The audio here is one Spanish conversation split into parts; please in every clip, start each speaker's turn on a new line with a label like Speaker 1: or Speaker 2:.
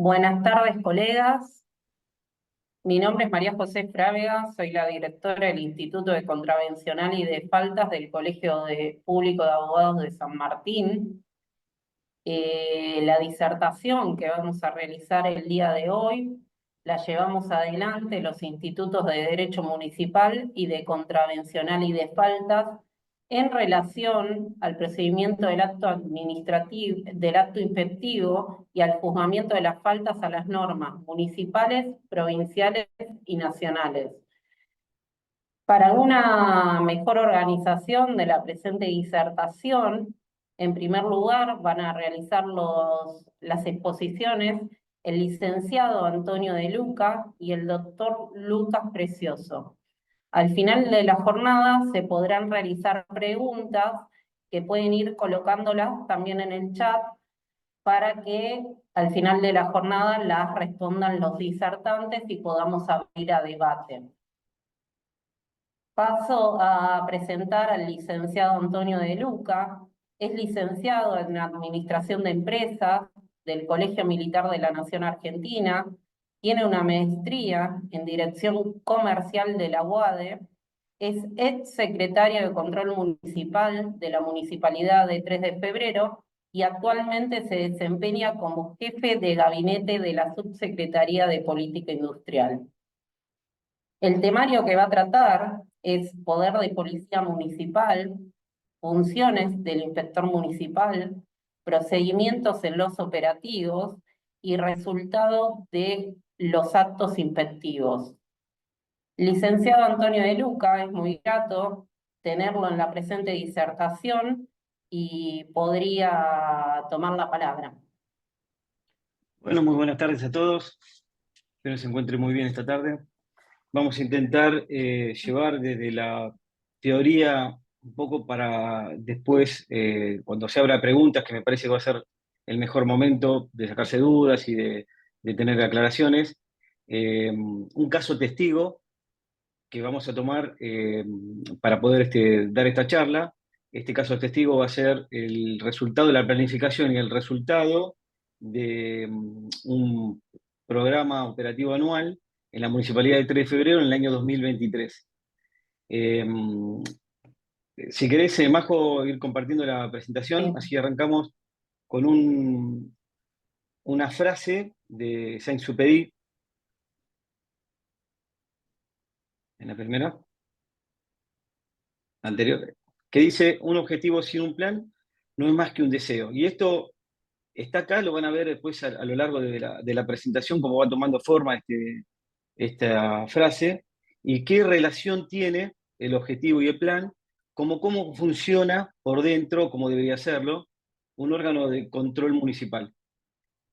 Speaker 1: Buenas tardes, colegas. Mi nombre es María José Frávega, soy la directora del Instituto de Contravencional y de Faltas del Público de Abogados de San Martín. La disertación que vamos a realizar el día de hoy la llevamos adelante los institutos de Derecho Municipal y de Contravencional y de Faltas en relación al procedimiento del acto administrativo, del acto inspectivo y al juzgamiento de las faltas a las normas municipales, provinciales y nacionales. Para una mejor organización de la presente disertación, en primer lugar van a realizar las exposiciones el licenciado Antonio de Luca y el doctor Lucas Precioso. Al final de la jornada se podrán realizar preguntas que pueden ir colocándolas también en el chat para que al final de la jornada las respondan los disertantes y podamos abrir a debate. Paso a presentar al licenciado Antonio de Luca. Es licenciado en Administración de Empresas del Colegio Militar de la Nación Argentina. Tiene una maestría en Dirección Comercial de la UADE. Es ex secretario de Control Municipal de la Municipalidad de 3 de Febrero y actualmente se desempeña como jefe de gabinete de la Subsecretaría de Política Industrial. El temario que va a tratar es poder de policía municipal, funciones del inspector municipal, procedimientos en los operativos y resultados de los actos inspectivos. Licenciado Antonio de Luca, es muy grato tenerlo en la presente disertación y podría tomar la palabra.
Speaker 2: Bueno, muy buenas tardes a todos. Espero se encuentren muy bien esta tarde. Vamos a intentar llevar desde la teoría un poco para después, cuando se abra preguntas, que me parece que va a ser el mejor momento de sacarse dudas y de tener aclaraciones, un caso testigo que vamos a tomar para poder dar esta charla. Este caso testigo va a ser el resultado de la planificación y el resultado de un programa operativo anual en la Municipalidad de 3 de Febrero en el año 2023. Si querés, Majo, ir compartiendo la presentación, así arrancamos con una frase de Saint-Exupéry en la primera, anterior, que dice: un objetivo sin un plan no es más que un deseo. Y esto está acá, lo van a ver después a lo largo de la presentación, cómo va tomando forma esta frase, y qué relación tiene el objetivo y el plan, cómo funciona por dentro, cómo debería serlo, un órgano de control municipal.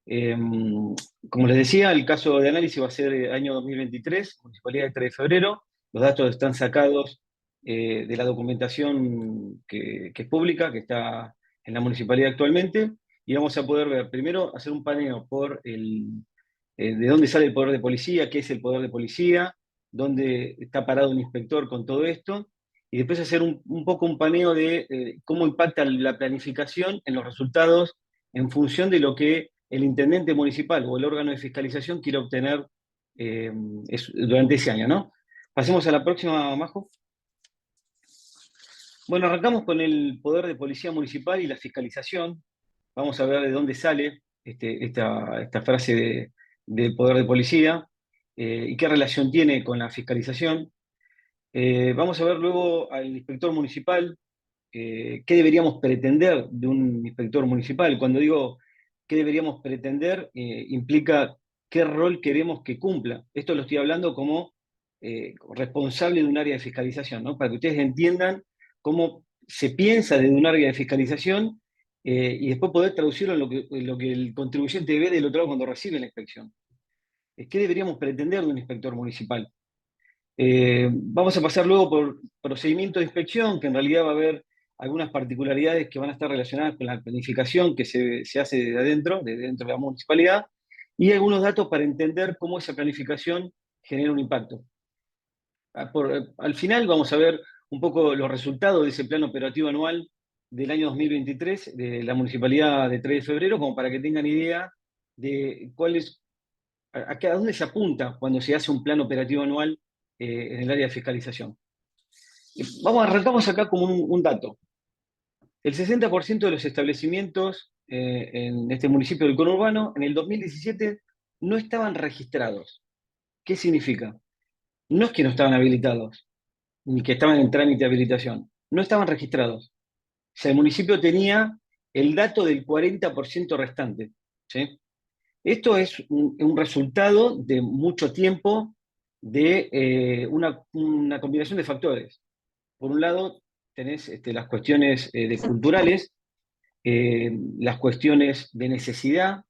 Speaker 2: Como les decía, el caso de análisis va a ser el año 2023, Municipalidad de 3 de Febrero. Los datos están sacados de la documentación que es pública, que está en la municipalidad actualmente, y vamos a poder ver, primero, hacer un paneo por de dónde sale el poder de policía, qué es el poder de policía, dónde está parado un inspector con todo esto, y después hacer un poco un paneo de cómo impacta la planificación en los resultados en función de lo que el intendente municipal o el órgano de fiscalización quiere obtener durante ese año, ¿no? Pasemos a la próxima, Majo. Bueno, arrancamos con el poder de policía municipal y la fiscalización. Vamos a ver de dónde sale esta frase del poder de policía y qué relación tiene con la fiscalización. Vamos a ver luego al inspector municipal, qué deberíamos pretender de un inspector municipal. Cuando digo qué deberíamos pretender, implica qué rol queremos que cumpla. Esto lo estoy hablando como responsable de un área de fiscalización, ¿no? Para que ustedes entiendan cómo se piensa desde un área de fiscalización y después poder traducirlo en lo que el contribuyente ve del otro lado cuando recibe la inspección. ¿Qué deberíamos pretender de un inspector municipal? Vamos a pasar luego por procedimiento de inspección, que en realidad va a haber algunas particularidades que van a estar relacionadas con la planificación que se hace desde dentro de la municipalidad, y algunos datos para entender cómo esa planificación genera un impacto. Al final vamos a ver un poco los resultados de ese plan operativo anual del año 2023 de la Municipalidad de 3 de Febrero, como para que tengan idea de cuál es, a dónde se apunta cuando se hace un plan operativo anual en el área de fiscalización. Arrancamos acá como un dato. El 60% de los establecimientos en este municipio del conurbano en el 2017 no estaban registrados. ¿Qué significa? No es que no estaban habilitados, ni que estaban en trámite de habilitación. No estaban registrados. O sea, el municipio tenía el dato del 40% restante. ¿Sí? Esto es un resultado de mucho tiempo de una combinación de factores. Por un lado, tenés las cuestiones culturales, las cuestiones de necesidad,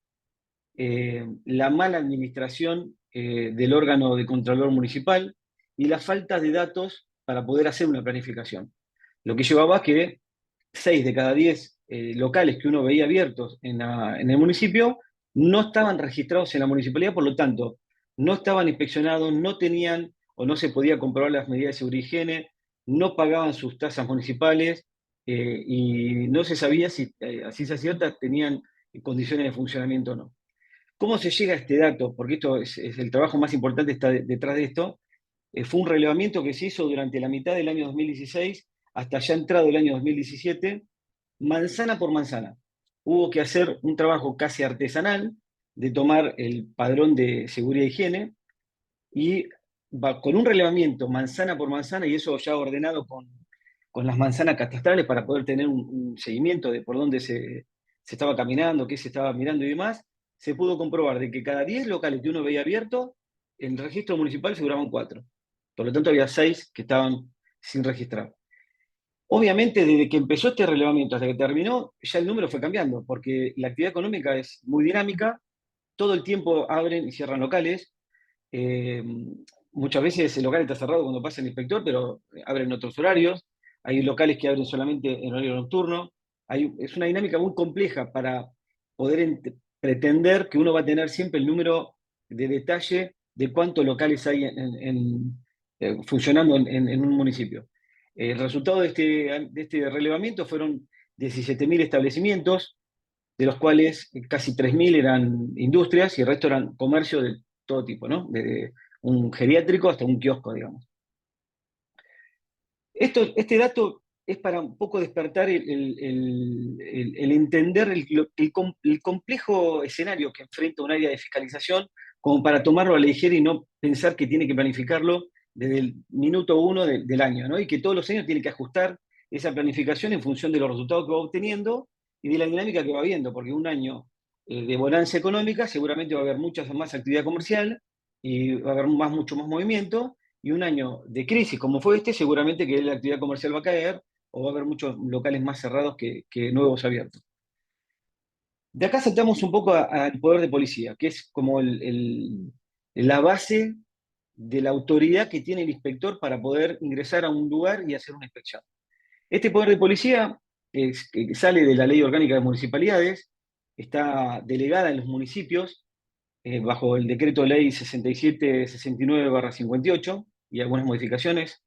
Speaker 2: la mala administración del órgano de contralor municipal y la falta de datos para poder hacer una planificación. Lo que llevaba a que 6 de cada 10 locales que uno veía abiertos en el municipio no estaban registrados en la municipalidad, por lo tanto, no estaban inspeccionados, no tenían o no se podía comprobar las medidas de seguridad y higiene, no pagaban sus tasas municipales y no se sabía si a ciencia cierta tenían condiciones de funcionamiento o no. ¿Cómo se llega a este dato? Porque esto es el trabajo más importante está detrás de esto. Fue un relevamiento que se hizo durante la mitad del año 2016 hasta ya entrado el año 2017, manzana por manzana. Hubo que hacer un trabajo casi artesanal de tomar el padrón de seguridad e higiene y con un relevamiento manzana por manzana, y eso ya ordenado con las manzanas catastrales para poder tener un seguimiento de por dónde se estaba caminando, qué se estaba mirando y demás, se pudo comprobar de que cada 10 locales que uno veía abierto, en el registro municipal figuraban 4. Por lo tanto, había 6 que estaban sin registrar. Obviamente, desde que empezó este relevamiento hasta que terminó, ya el número fue cambiando, porque la actividad económica es muy dinámica, todo el tiempo abren y cierran locales. Eh, Muchas veces el local está cerrado cuando pasa el inspector, pero abren otros horarios. Hay locales que abren solamente en horario nocturno. Es una dinámica muy compleja para poder pretender que uno va a tener siempre el número de detalle de cuántos locales hay funcionando en un municipio. El resultado de este relevamiento fueron 17.000 establecimientos, de los cuales casi 3.000 eran industrias y el resto eran comercio de todo tipo, ¿no? Desde un geriátrico hasta un kiosco, digamos. Este dato es para un poco despertar el entender el complejo escenario que enfrenta un área de fiscalización, como para tomarlo a la ligera y no pensar que tiene que planificarlo desde el minuto uno del año, ¿no? Y que todos los años tiene que ajustar esa planificación en función de los resultados que va obteniendo y de la dinámica que va viendo, porque un año de bonanza económica seguramente va a haber mucha más actividad comercial y va a haber mucho más movimiento, y un año de crisis como fue este, seguramente que la actividad comercial va a caer o va a haber muchos locales más cerrados que nuevos abiertos. De acá saltamos un poco al poder de policía, que es como la base de la autoridad que tiene el inspector para poder ingresar a un lugar y hacer una inspección. Este poder de policía que sale de la Ley Orgánica de Municipalidades, está delegada en los municipios bajo el decreto ley 6769/58 y algunas modificaciones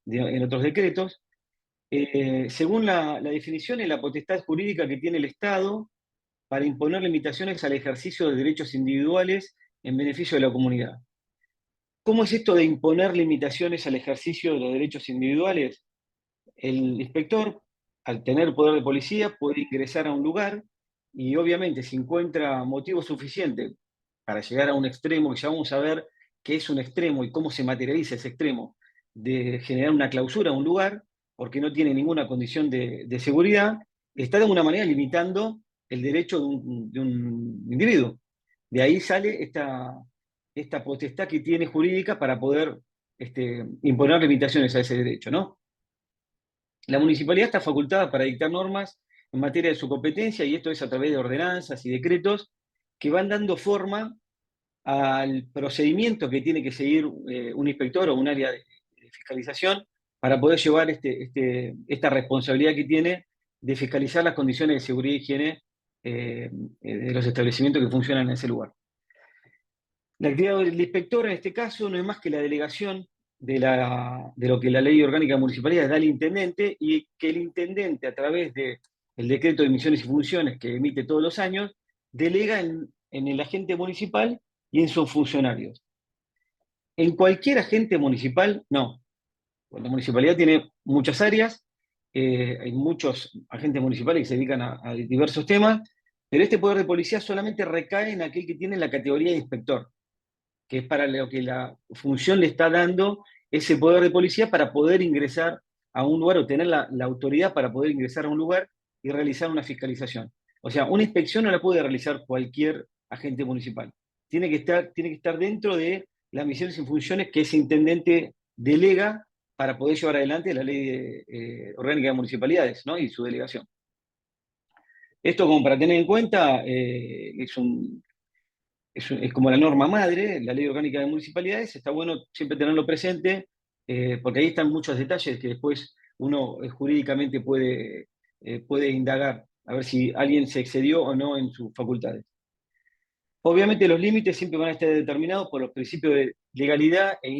Speaker 2: en otros decretos. Según la definición, es la potestad jurídica que tiene el Estado para imponer limitaciones al ejercicio de derechos individuales en beneficio de la comunidad. ¿Cómo es esto de imponer limitaciones al ejercicio de los derechos individuales? El inspector, al tener poder de policía, puede ingresar a un lugar y obviamente si encuentra motivo suficiente para llegar a un extremo, que ya vamos a ver qué es un extremo y cómo se materializa ese extremo, de generar una clausura a un lugar, porque no tiene ninguna condición de seguridad, está de alguna manera limitando el derecho de un individuo. De ahí sale esta potestad que tiene jurídica para poder imponer limitaciones a ese derecho, ¿no? La municipalidad está facultada para dictar normas en materia de su competencia, y esto es a través de ordenanzas y decretos que van dando forma al procedimiento que tiene que seguir un inspector o un área de fiscalización para poder llevar esta responsabilidad que tiene de fiscalizar las condiciones de seguridad y higiene de los establecimientos que funcionan en ese lugar. La actividad del inspector en este caso no es más que la delegación de lo que la Ley Orgánica de Municipalidades da al intendente, y que el intendente, a través del decreto de misiones y funciones que emite todos los años, delega en el agente municipal y en sus funcionarios. En cualquier agente municipal, no. La municipalidad tiene muchas áreas, hay muchos agentes municipales que se dedican a diversos temas, pero este poder de policía solamente recae en aquel que tiene la categoría de inspector, que es para lo que la función le está dando ese poder de policía para poder ingresar a un lugar o tener la autoridad para poder ingresar a un lugar y realizar una fiscalización. O sea, una inspección no la puede realizar cualquier agente municipal. Tiene que estar dentro de las misiones y funciones que ese intendente delega para poder llevar adelante la ley orgánica de municipalidades, ¿no? Y su delegación. Esto, como para tener en cuenta, es como la norma madre, la ley orgánica de municipalidades. Está bueno siempre tenerlo presente, porque ahí están muchos detalles que después uno jurídicamente puede indagar, a ver si alguien se excedió o no en sus facultades. Obviamente los límites siempre van a estar determinados por los principios de legalidad e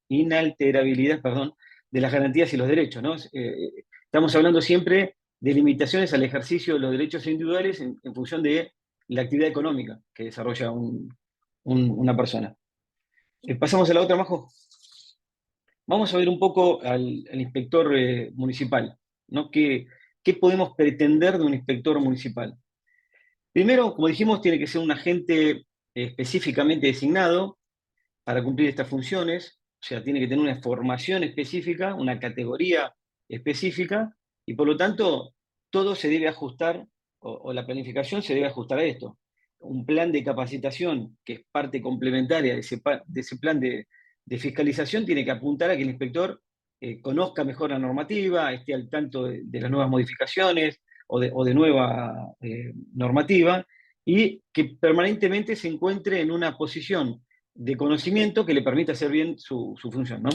Speaker 2: inalterabilidad, perdón, de las garantías y los derechos, ¿no? Estamos hablando siempre de limitaciones al ejercicio de los derechos individuales en función de la actividad económica que desarrolla una persona. Pasamos a la otra, Majo. Vamos a ver un poco al inspector municipal, ¿no? ¿Qué podemos pretender de un inspector municipal? Primero, como dijimos, tiene que ser un agente específicamente designado para cumplir estas funciones, o sea, tiene que tener una formación específica, una categoría específica, y por lo tanto, todo se debe ajustar, o la planificación se debe ajustar a esto. Un plan de capacitación, que es parte complementaria de ese plan de fiscalización, tiene que apuntar a que el inspector conozca mejor la normativa, esté al tanto de las nuevas modificaciones o de nueva normativa, y que permanentemente se encuentre en una posición de conocimiento que le permita hacer bien su función, ¿no?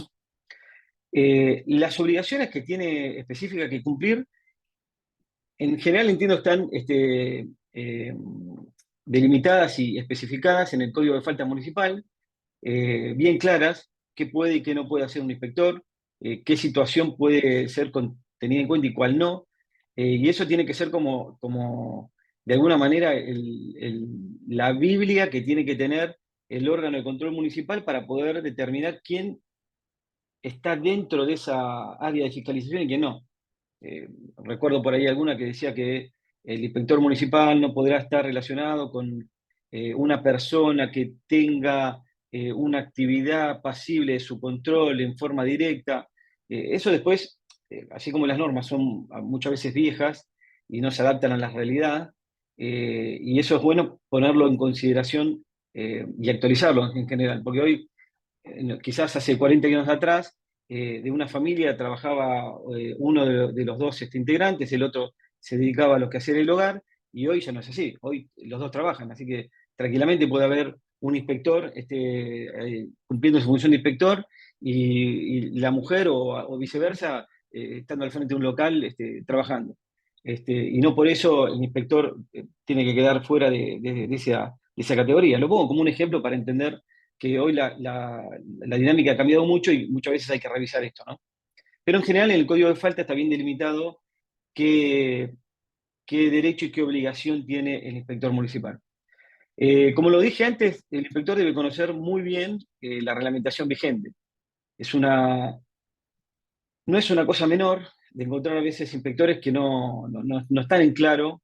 Speaker 2: Las obligaciones que tiene específicas que cumplir, en general entiendo están delimitadas y especificadas en el Código de Falta Municipal, bien claras, qué puede y qué no puede hacer un inspector, qué situación puede ser tenida en cuenta y cuál no, y eso tiene que ser como de alguna manera, la Biblia que tiene que tener el órgano de control municipal para poder determinar quién está dentro de esa área de fiscalización y quién no. Recuerdo por ahí alguna que decía que el inspector municipal no podrá estar relacionado con una persona que tenga una actividad pasible de su control en forma directa. Eso después, así como las normas son muchas veces viejas y no se adaptan a la realidad, y eso es bueno ponerlo en consideración y actualizarlo en general, porque hoy, quizás hace 40 años atrás, de una familia trabajaba uno de los dos integrantes, el otro se dedicaba a lo que hacía el hogar, y hoy ya no es así, hoy los dos trabajan, así que tranquilamente puede haber un inspector cumpliendo su función de inspector y la mujer o viceversa estando al frente de un local trabajando. Y no por eso el inspector tiene que quedar fuera de esa categoría. Lo pongo como un ejemplo para entender que hoy la dinámica ha cambiado mucho y muchas veces hay que revisar esto, ¿no? Pero en general en el código de falta está bien delimitado qué, qué derecho y qué obligación tiene el inspector municipal. Como lo dije antes, el inspector debe conocer muy bien la reglamentación vigente. Es una, no es una cosa menor de encontrar a veces inspectores que no están en claro,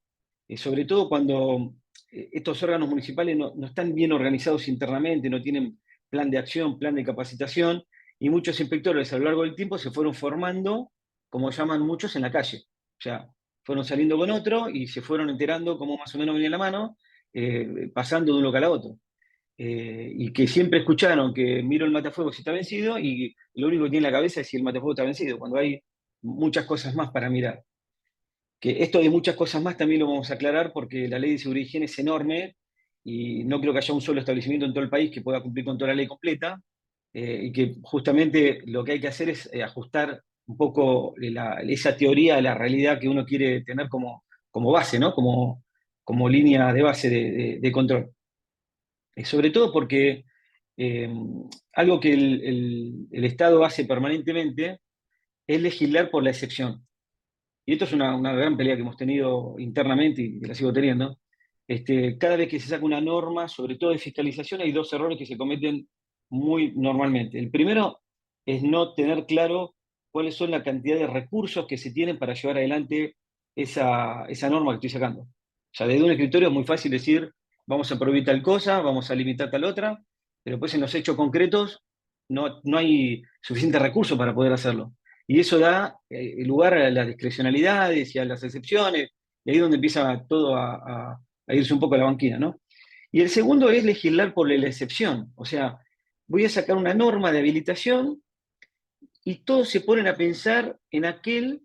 Speaker 2: sobre todo cuando estos órganos municipales no están bien organizados internamente, no tienen plan de acción, plan de capacitación, y muchos inspectores a lo largo del tiempo se fueron formando, como llaman muchos, en la calle. O sea, fueron saliendo con otro y se fueron enterando cómo más o menos venía la mano, pasando de un local a otro. Y que siempre escucharon que miro el matafuego si está vencido y lo único que tiene en la cabeza es si el matafuego está vencido, cuando hay muchas cosas más para mirar. Que esto de muchas cosas más también lo vamos a aclarar porque la ley de seguridad y higiene es enorme y no creo que haya un solo establecimiento en todo el país que pueda cumplir con toda la ley completa, y que justamente lo que hay que hacer es ajustar un poco esa teoría a la realidad que uno quiere tener como base, ¿no? Como línea de base de control. Sobre todo porque eh, algo que el Estado hace permanentemente es legislar por la excepción. Y esto es una gran pelea que hemos tenido internamente y que la sigo teniendo, cada vez que se saca una norma, sobre todo de fiscalización, hay dos errores que se cometen muy normalmente. El primero es no tener claro cuáles son la cantidad de recursos que se tienen para llevar adelante esa norma que estoy sacando. O sea, desde un escritorio es muy fácil decir, vamos a prohibir tal cosa, vamos a limitar tal otra, pero después en los hechos concretos no hay suficiente recursos para poder hacerlo. Y eso da lugar a las discrecionalidades y a las excepciones, y ahí es donde empieza todo a irse un poco a la banquina, ¿no? Y el segundo es legislar por la excepción. O sea, voy a sacar una norma de habilitación y todos se ponen a pensar en aquel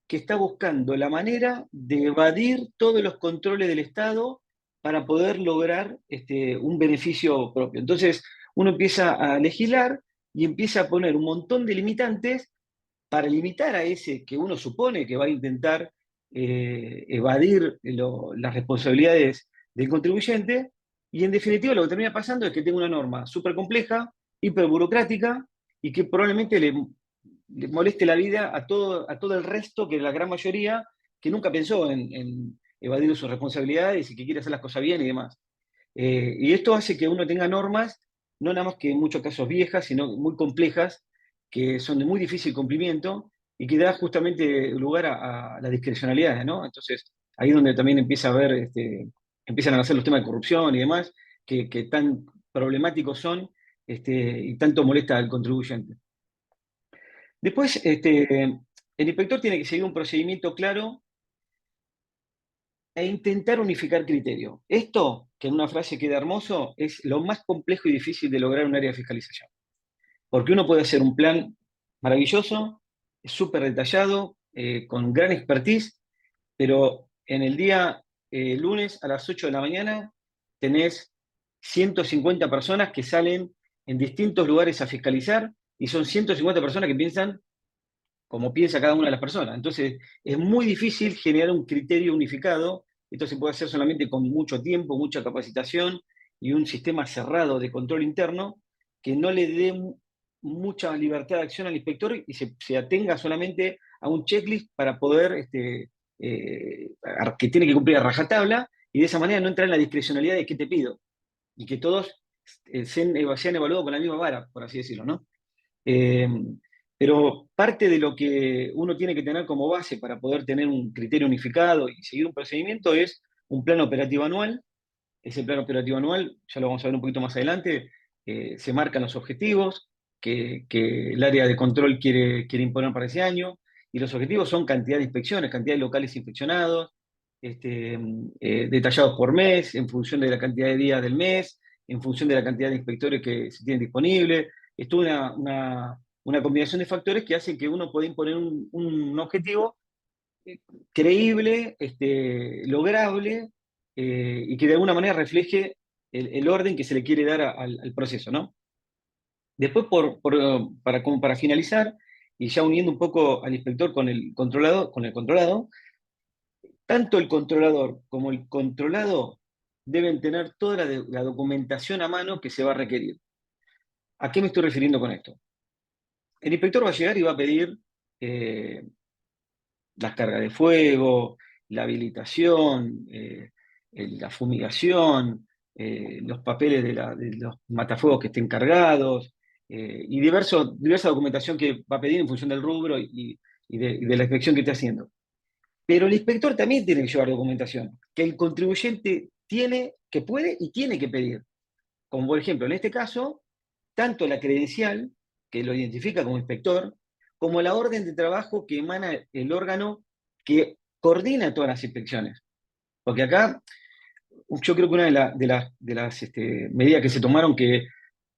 Speaker 2: que está buscando la manera de evadir todos los controles del Estado para poder lograr un beneficio propio. Entonces, uno empieza a legislar y empieza a poner un montón de limitantes para limitar a ese que uno supone que va a intentar evadir las responsabilidades del contribuyente, y en definitiva lo que termina pasando es que tengo una norma súper compleja, hiper burocrática, y que probablemente le moleste la vida a todo el resto, que la gran mayoría, que nunca pensó en evadir sus responsabilidades y que quiere hacer las cosas bien y demás. Y esto hace que uno tenga normas, no nada más que en muchos casos viejas, sino muy complejas, que son de muy difícil cumplimiento y que da justamente lugar a las discrecionalidades, ¿no? Entonces, ahí es donde también empieza a haber, empiezan a nacer los temas de corrupción y demás, que tan problemáticos son, y tanto molesta al contribuyente. Después, el inspector tiene que seguir un procedimiento claro e intentar unificar criterios. Esto, que en una frase queda hermoso, es lo más complejo y difícil de lograr en un área de fiscalización. Porque uno puede hacer un plan maravilloso, súper detallado, con gran expertise, pero en el día lunes a las 8 de la mañana tenés 150 personas que salen en distintos lugares a fiscalizar, y son 150 personas que piensan como piensa cada una de las personas. Entonces, es muy difícil generar un criterio unificado. Esto se puede hacer solamente con mucho tiempo, mucha capacitación y un sistema cerrado de control interno que no le dé mucha libertad de acción al inspector y se atenga solamente a un checklist para poder, que tiene que cumplir a rajatabla, y de esa manera no entrar en la discrecionalidad de qué te pido, y que todos sean evaluados con la misma vara, por así decirlo, ¿no? Eh, pero parte de lo que uno tiene que tener como base para poder tener un criterio unificado y seguir un procedimiento es un plan operativo anual. Ese plan operativo anual, ya lo vamos a ver un poquito más adelante, se marcan los objetivos que el área de control quiere imponer para ese año, y los objetivos son cantidad de inspecciones, cantidad de locales inspeccionados, detallados por mes, en función de la cantidad de días del mes, en función de la cantidad de inspectores que se tienen disponibles. Esto es una combinación de factores que hacen que uno pueda imponer un objetivo eh, creíble, lograble, y que de alguna manera refleje el orden que se le quiere dar al proceso, ¿no? Después, como para finalizar, y ya uniendo un poco al inspector con el controlado, tanto el controlador como el controlado deben tener toda la documentación a mano que se va a requerir. ¿A qué me estoy refiriendo con esto? El inspector va a llegar y va a pedir eh, las cargas de fuego, la habilitación, la fumigación, los papeles de los matafuegos que estén cargados, y diversa documentación que va a pedir en función del rubro y de la inspección que esté haciendo. Pero el inspector también tiene que llevar documentación, que el contribuyente tiene, que puede y tiene que pedir. Como por ejemplo, en este caso, tanto la credencial, que lo identifica como inspector, como la orden de trabajo que emana el órgano que coordina todas las inspecciones. Porque acá, yo creo que una de las medidas que se tomaron que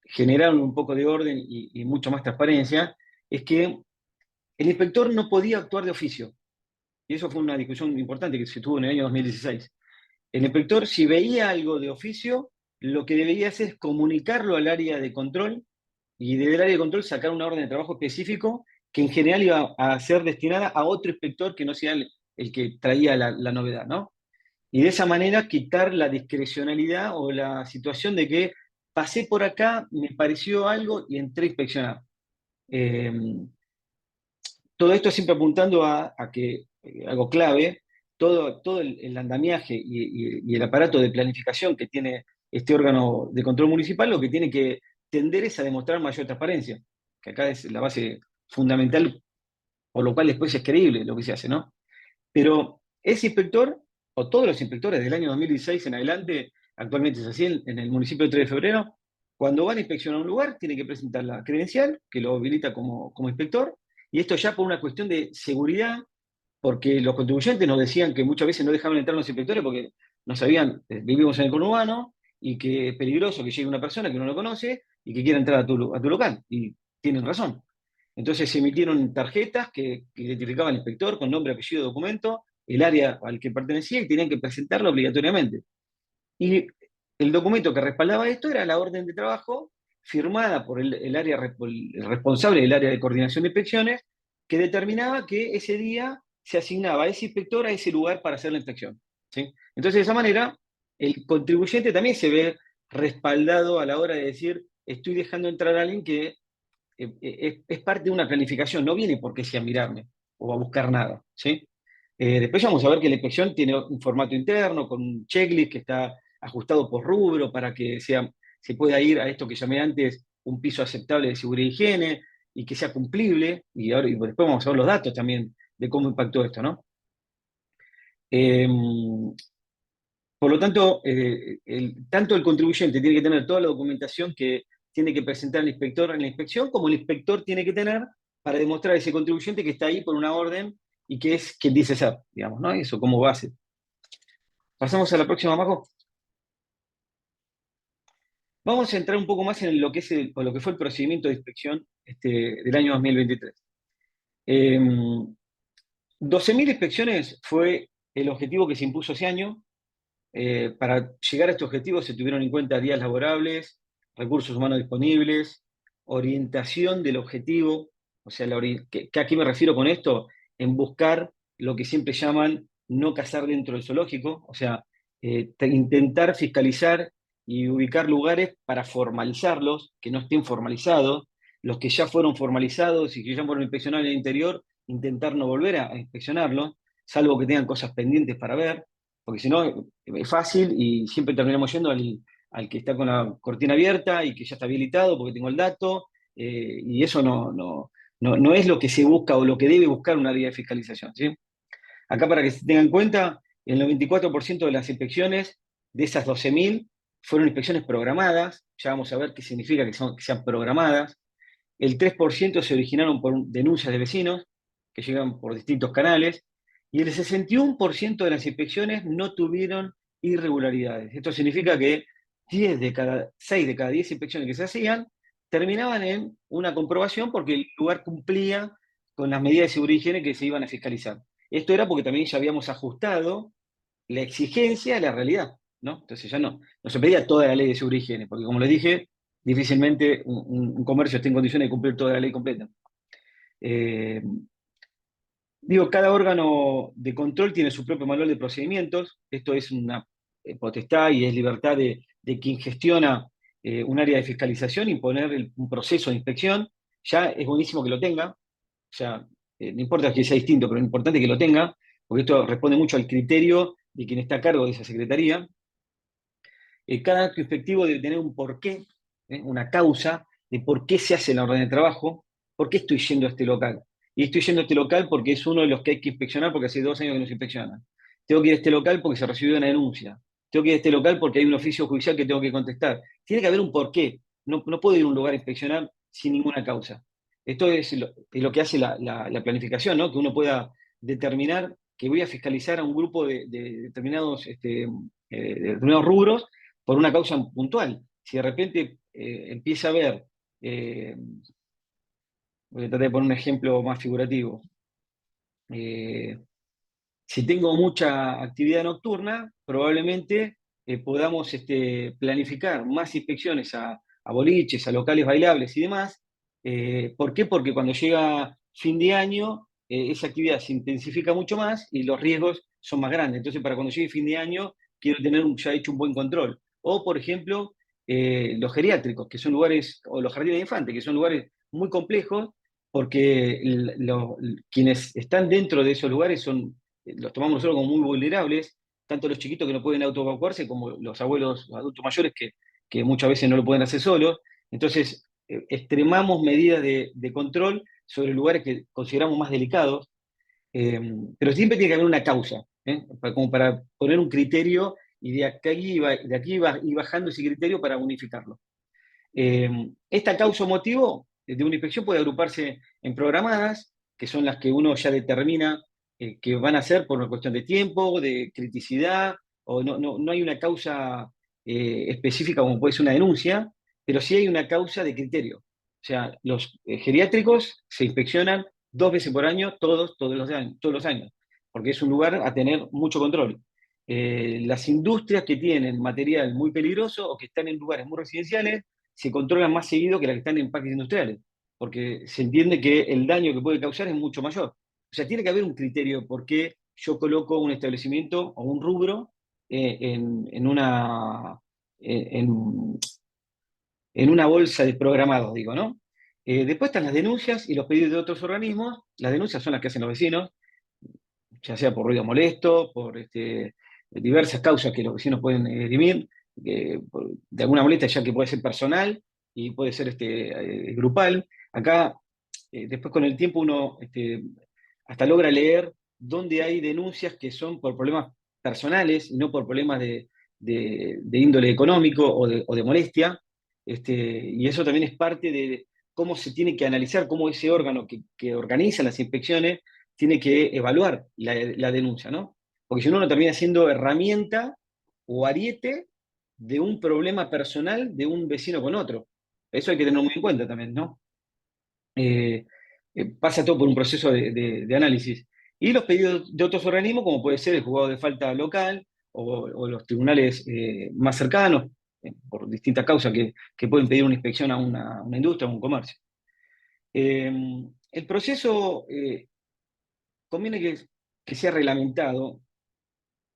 Speaker 2: generaron un poco de orden y mucho más transparencia, es que el inspector no podía actuar de oficio. Y eso fue una discusión importante que se tuvo en el año 2016. El inspector, si veía algo de oficio, lo que debería hacer es comunicarlo al área de control, y desde el área de control sacar una orden de trabajo específico que en general iba a ser destinada a otro inspector que no sea el que traía la novedad, ¿no? Y de esa manera quitar la discrecionalidad o la situación de que pasé por acá, me pareció algo y entré a inspeccionar. Eh, Todo esto siempre apuntando a que, algo clave, todo el andamiaje y el aparato de planificación que tiene este órgano de control municipal, lo que tiene que tender es a demostrar mayor transparencia, que acá es la base fundamental, por lo cual después es creíble lo que se hace, ¿no? Pero ese inspector, o todos los inspectores del año 2016 en adelante, actualmente es así en el municipio de 3 de febrero, cuando van a inspeccionar un lugar, tienen que presentar la credencial, que lo habilita como inspector, y esto ya por una cuestión de seguridad, porque los contribuyentes nos decían que muchas veces no dejaban entrar los inspectores porque no sabían, vivimos en el conurbano, y que es peligroso que llegue una persona que uno no conoce y que quiera entrar a tu local, y tienen razón. Entonces se emitieron tarjetas que identificaban al inspector con nombre, apellido, documento, el área al que pertenecía y tenían que presentarlo obligatoriamente. Y el documento que respaldaba esto era la orden de trabajo firmada por el responsable del área de coordinación de inspecciones, que determinaba que ese día se asignaba a ese inspector a ese lugar para hacer la inspección. ¿Sí? Entonces, de esa manera, el contribuyente también se ve respaldado a la hora de decir, estoy dejando entrar a alguien que es parte de una planificación, no viene porque sea a mirarme o a buscar nada. ¿Sí? Después vamos a ver que la inspección tiene un formato interno con un checklist que está ajustado por rubro para que se pueda ir a esto que llamé antes un piso aceptable de seguridad e higiene y que sea cumplible. Y después vamos a ver los datos también de cómo impactó esto, ¿no? Eh, por lo tanto, tanto el contribuyente tiene que tener toda la documentación que tiene que presentar el inspector en la inspección, como el inspector tiene que tener para demostrar a ese contribuyente que está ahí por una orden y que es quien dice ser, digamos, ¿no? Eso como base. Pasamos a la próxima, Majo. Vamos a entrar un poco más en lo que es o lo que fue el procedimiento de inspección del año 2023. 12.000 inspecciones fue el objetivo que se impuso ese año. Para llegar a este objetivo se tuvieron en cuenta días laborables, recursos humanos disponibles, orientación del objetivo, o sea, ¿a qué me refiero con esto? En buscar lo que siempre llaman no cazar dentro del zoológico, o sea, intentar fiscalizar y ubicar lugares para formalizarlos, que no estén formalizados, los que ya fueron formalizados y que ya fueron inspeccionados en el interior, intentar no volver a inspeccionarlos, salvo que tengan cosas pendientes para ver, porque si no, es fácil y siempre terminamos yendo al que está con la cortina abierta y que ya está habilitado porque tengo el dato, y eso no es lo que se busca o lo que debe buscar una área de fiscalización. ¿Sí? Acá para que se tengan en cuenta, el 94% de las inspecciones, de esas 12.000, fueron inspecciones programadas, ya vamos a ver qué significa que sean programadas. El 3% se originaron por denuncias de vecinos, que llegan por distintos canales, y el 61% de las inspecciones no tuvieron irregularidades. Esto significa que 6 de cada 10 inspecciones que se hacían terminaban en una comprobación porque el lugar cumplía con las medidas de seguridad y higiene que se iban a fiscalizar. Esto era porque también ya habíamos ajustado la exigencia a la realidad, ¿no? Entonces ya no se pedía toda la ley de seguridad y higiene, porque como les dije, difícilmente un comercio esté en condiciones de cumplir toda la ley completa. Eh, cada órgano de control tiene su propio manual de procedimientos. Esto es una potestad y es libertad de quien gestiona un área de fiscalización, imponer un proceso de inspección. Ya es buenísimo que lo tenga. O sea, no importa que sea distinto, pero lo importante es que lo tenga, porque esto responde mucho al criterio de quien está a cargo de esa secretaría. Cada acto inspectivo debe tener un porqué, una causa de por qué se hace la orden de trabajo, por qué estoy yendo a este local. Y estoy yendo a este local porque es uno de los que hay que inspeccionar porque hace 2 años que no se inspecciona. Tengo que ir a este local porque se recibió una denuncia. Tengo que ir a este local porque hay un oficio judicial que tengo que contestar. Tiene que haber un porqué. No puedo ir a un lugar a inspeccionar sin ninguna causa. Esto es lo que hace la planificación, ¿no? Que uno pueda determinar que voy a fiscalizar a un grupo de determinados rubros por una causa puntual. Si de repente empieza a haber, voy a tratar de poner un ejemplo más figurativo, eh, si tengo mucha actividad nocturna, probablemente podamos planificar más inspecciones a boliches, a locales bailables y demás. ¿Por qué? Porque cuando llega fin de año, esa actividad se intensifica mucho más y los riesgos son más grandes. Entonces, para cuando llegue fin de año, quiero tener ya hecho un buen control. O, por ejemplo, los geriátricos, que son lugares, o los jardines de infantes, que son lugares muy complejos, porque quienes están dentro de esos lugares son los tomamos nosotros como muy vulnerables, tanto los chiquitos que no pueden autoevacuarse como los abuelos, los adultos mayores que muchas veces no lo pueden hacer solos. Entonces, extremamos medidas de control sobre lugares que consideramos más delicados, eh, pero siempre tiene que haber una causa, como para poner un criterio y de aquí va ir bajando ese criterio para unificarlo. Esta causa o motivo de una inspección puede agruparse en programadas, que son las que uno ya determina que van a ser por una cuestión de tiempo, de criticidad, o no hay una causa específica como puede ser una denuncia, pero sí hay una causa de criterio. O sea, los geriátricos se inspeccionan 2 veces por año, todos los años, porque es un lugar a tener mucho control. Las industrias que tienen material muy peligroso o que están en lugares muy residenciales se controlan más seguido que las que están en parques industriales, porque se entiende que el daño que puede causar es mucho mayor. O sea, tiene que haber un criterio por qué yo coloco un establecimiento o un rubro en una bolsa de programados, digo, ¿no? Después están las denuncias y los pedidos de otros organismos. Las denuncias son las que hacen los vecinos, ya sea por ruido molesto, por diversas causas que los vecinos pueden dirimir, de alguna molestia ya que puede ser personal y puede ser grupal. Acá, después con el tiempo uno hasta logra leer dónde hay denuncias que son por problemas personales y no por problemas de índole económico o de molestia. Y eso también es parte de cómo se tiene que analizar, cómo ese órgano que organiza las inspecciones tiene que evaluar la denuncia, ¿no? Porque si no, uno termina siendo herramienta o ariete de un problema personal de un vecino con otro. Eso hay que tenerlo muy en cuenta también, ¿no? Eh, Pasa todo por un proceso de análisis. Y los pedidos de otros organismos, como puede ser el juzgado de falta local o los tribunales más cercanos, por distintas causas que pueden pedir una inspección a una industria o un comercio. Eh, el proceso conviene que sea reglamentado.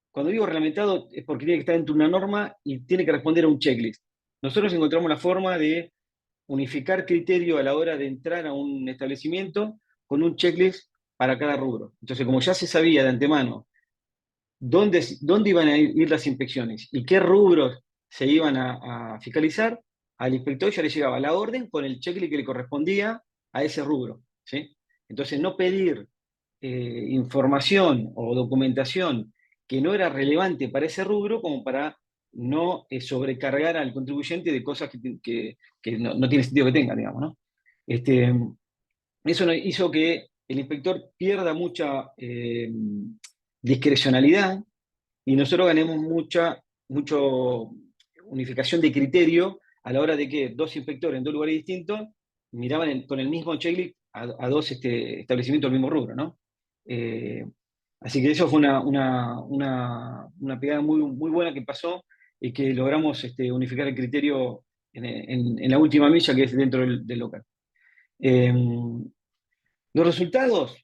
Speaker 2: Cuando digo reglamentado es porque tiene que estar dentro de una norma y tiene que responder a un checklist. Nosotros encontramos la forma de unificar criterio a la hora de entrar a un establecimiento con un checklist para cada rubro. Entonces, como ya se sabía de antemano dónde iban a ir las inspecciones y qué rubros se iban a fiscalizar, al inspector ya le llegaba la orden con el checklist que le correspondía a ese rubro, ¿sí? Entonces, no pedir información o documentación que no era relevante para ese rubro como para no sobrecargar al contribuyente de cosas que no tiene sentido que tenga, digamos, ¿no? Este, Eso hizo que el inspector pierda mucha discrecionalidad y nosotros ganemos mucho unificación de criterio a la hora de que dos inspectores en dos lugares distintos miraban con el mismo checklist a dos establecimientos del mismo rubro, ¿no? Eh, Así que eso fue una pegada muy, muy buena que pasó y que logramos unificar el criterio en la última milla que es dentro del local. Eh, los resultados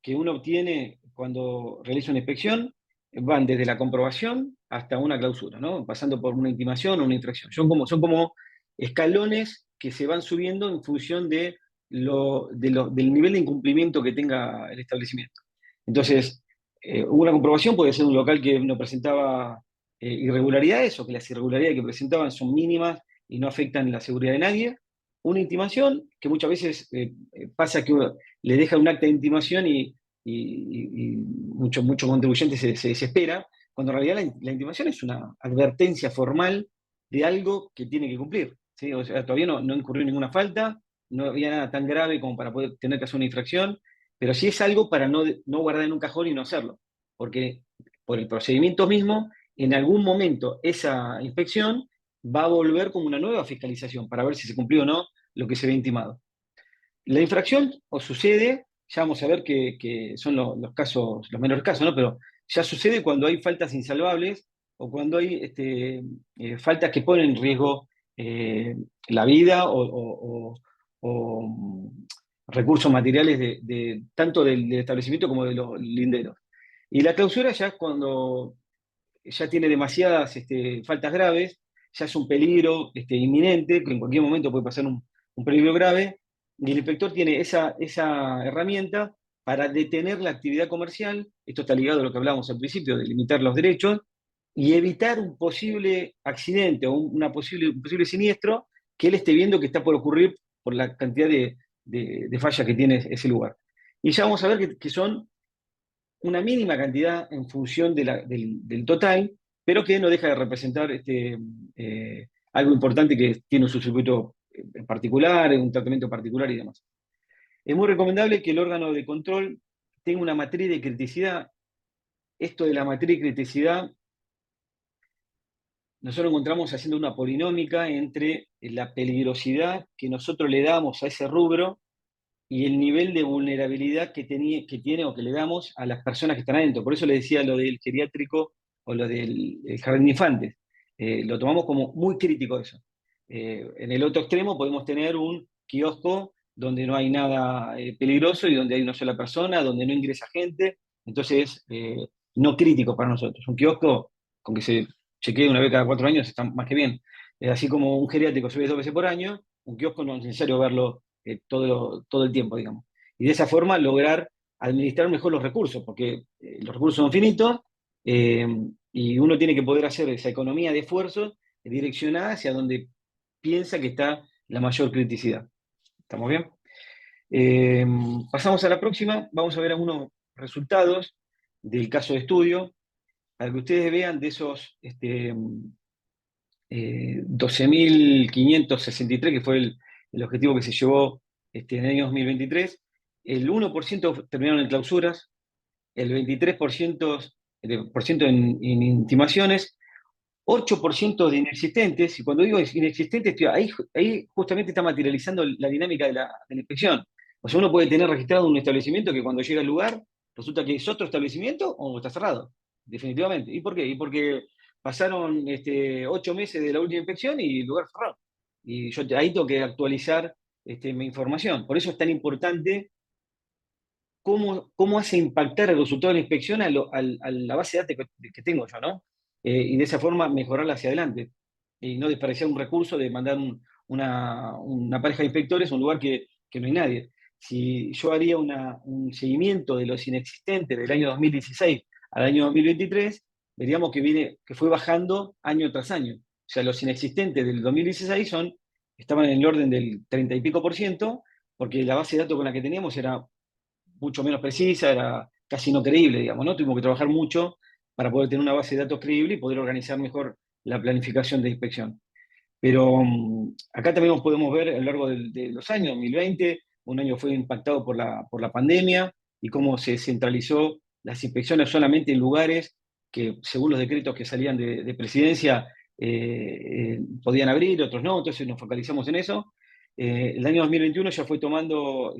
Speaker 2: que uno obtiene cuando realiza una inspección van desde la comprobación hasta una clausura, ¿no? Pasando por una intimación o una infracción. Son como escalones que se van subiendo en función del nivel de incumplimiento que tenga el establecimiento. Entonces, una comprobación puede ser un local que no presentaba irregularidades o que las irregularidades que presentaban son mínimas y no afectan la seguridad de nadie. Una intimación, que muchas veces pasa que uno le deja un acta de intimación y mucho contribuyente se desespera, cuando en realidad la intimación es una advertencia formal de algo que tiene que cumplir, ¿sí? O sea, todavía no incurrió ninguna falta, no había nada tan grave como para poder tener que hacer una infracción, pero sí es algo para no guardar en un cajón y no hacerlo, porque por el procedimiento mismo, en algún momento esa inspección va a volver como una nueva fiscalización para ver si se cumplió o no lo que se ve intimado. La infracción o sucede, ya vamos a ver que son los casos, los menores casos, ¿no? Pero ya sucede cuando hay faltas insalvables o cuando hay faltas que ponen en riesgo la vida o recursos materiales tanto del establecimiento como de los linderos. Y la clausura ya es cuando ya tiene demasiadas faltas graves, ya es un peligro inminente, que en cualquier momento puede pasar un peligro grave, y el inspector tiene esa herramienta para detener la actividad comercial. Esto está ligado a lo que hablábamos al principio, de limitar los derechos, y evitar un posible accidente o un posible siniestro que él esté viendo que está por ocurrir por la cantidad de fallas que tiene ese lugar. Y ya vamos a ver que son una mínima cantidad en función del total, pero que no deja de representar algo importante, que tiene un circuito en particular, un tratamiento particular y demás. Es muy recomendable que el órgano de control tenga una matriz de criticidad. Esto de la matriz de criticidad, nosotros encontramos haciendo una polinómica entre la peligrosidad que nosotros le damos a ese rubro y el nivel de vulnerabilidad que tiene o que le damos a las personas que están adentro. Por eso le decía lo del geriátrico o lo del jardín de infantes. Lo tomamos como muy crítico eso. En el otro extremo podemos tener un kiosco donde no hay nada peligroso y donde hay una sola persona, donde no ingresa gente. Entonces, no crítico para nosotros. Un kiosco, con que se chequee una vez cada 4 años, está más que bien. Así como un geriátrico se ve 2 veces por año, un kiosco no es necesario verlo todo el tiempo, digamos. Y de esa forma lograr administrar mejor los recursos, porque los recursos son finitos, eh, y uno tiene que poder hacer esa economía de esfuerzos direccionada hacia donde piensa que está la mayor criticidad. ¿Estamos bien? Eh, Pasamos a la próxima. Vamos a ver algunos resultados del caso de estudio, para que ustedes vean de esos 12.563, que fue el objetivo que se llevó en el año 2023, el 1% terminaron en clausuras, el 23% en intimaciones, 8% de inexistentes. Y cuando digo inexistentes, tío, ahí justamente está materializando la dinámica de la inspección. O sea, uno puede tener registrado un establecimiento que cuando llega al lugar resulta que es otro establecimiento o está cerrado, definitivamente. ¿Y por qué? Y porque pasaron 8 meses de la última inspección y el lugar cerrado. Y yo ahí tengo que actualizar mi información. Por eso es tan importante cómo hace impactar el resultado de la inspección a la base de datos que tengo yo, ¿no? Y de esa forma mejorarla hacia adelante. Y no desperdiciar un recurso de mandar una pareja de inspectores a un lugar que no hay nadie. Si yo haría un seguimiento de los inexistentes del año 2016 al año 2023, veríamos que fue bajando año tras año. O sea, los inexistentes del 2016 estaban en el orden del 30 y pico por ciento, porque la base de datos con la que teníamos era mucho menos precisa, era casi no creíble, digamos, ¿no? Tuvimos que trabajar mucho para poder tener una base de datos creíble y poder organizar mejor la planificación de inspección. Pero acá también podemos ver a lo largo de los años, 2020, un año fue impactado por la pandemia y cómo se centralizó las inspecciones solamente en lugares que, según los decretos que salían de presidencia, podían abrir, otros no, entonces nos focalizamos en eso. El año 2021 ya fue tomando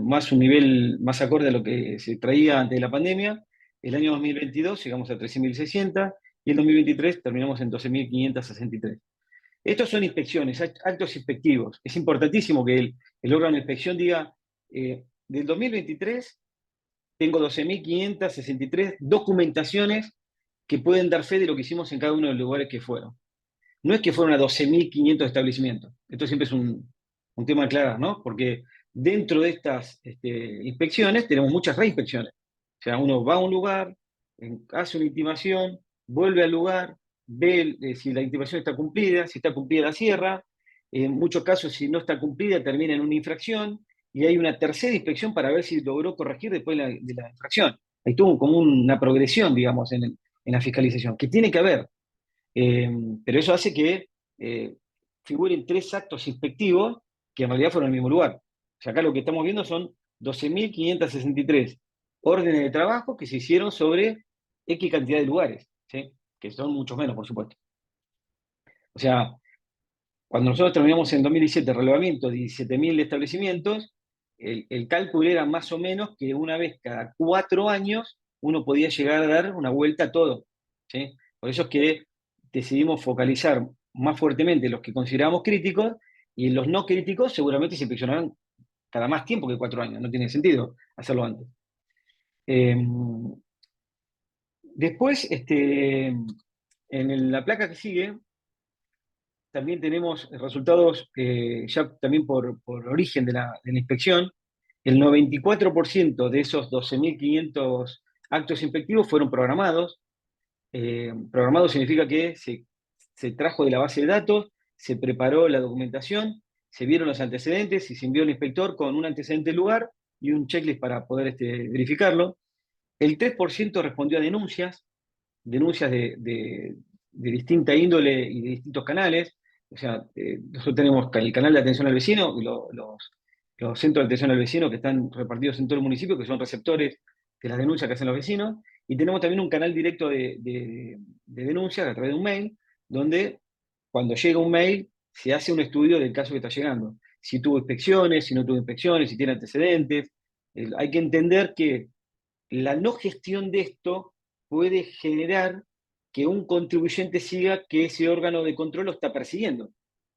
Speaker 2: más un nivel más acorde a lo que se traía antes de la pandemia. El año 2022 llegamos a 13.600 y el 2023 terminamos en 12.563. Estos son inspecciones, actos inspectivos. Es importantísimo que el órgano de inspección diga, del 2023 tengo 12.563 documentaciones que pueden dar fe de lo que hicimos en cada uno de los lugares que fueron. No es que fueron a 12.500 establecimientos. Esto siempre es un tema claro, ¿no? Porque dentro de estas inspecciones tenemos muchas reinspecciones. O sea, uno va a un lugar, hace una intimación, vuelve al lugar, ve si la intimación está cumplida, si está cumplida la cierra. En muchos casos, si no está cumplida, termina en una infracción y hay una tercera inspección para ver si logró corregir después de la infracción. Hay todo como una progresión, digamos, en la fiscalización, que tiene que haber. Eh, pero eso hace que figuren 3 actos inspectivos que en realidad fueron en el mismo lugar. O sea, acá lo que estamos viendo son 12.563 órdenes de trabajo que se hicieron sobre X cantidad de lugares, ¿sí? Que son muchos menos, por supuesto. O sea, cuando nosotros terminamos en 2017 el relevamiento de 17.000 establecimientos, el cálculo era más o menos que una vez cada 4 años uno podía llegar a dar una vuelta a todo, ¿sí? Por eso es que decidimos focalizar más fuertemente los que consideramos críticos, y en los no críticos seguramente se inspeccionarán cada más tiempo que 4 años, no tiene sentido hacerlo antes. Eh, Después, en la placa que sigue, también tenemos resultados ya también por origen de la inspección. El 94% de esos 12.500 actos inspectivos fueron programados. Programado significa que se trajo de la base de datos, se preparó la documentación, se vieron los antecedentes y se envió al inspector con un antecedente del lugar y un checklist para poder verificarlo. El 3% respondió a denuncias de distinta índole y de distintos canales. O sea, nosotros tenemos el canal de atención al vecino y los centros de atención al vecino que están repartidos en todo el municipio, que son receptores de las denuncias que hacen los vecinos. Y tenemos también un canal directo de denuncias a través de un mail, donde cuando llega un mail se hace un estudio del caso que está llegando. Si tuvo inspecciones, si no tuvo inspecciones, si tiene antecedentes. Hay que entender que la no gestión de esto puede generar que un contribuyente siga que ese órgano de control lo está persiguiendo.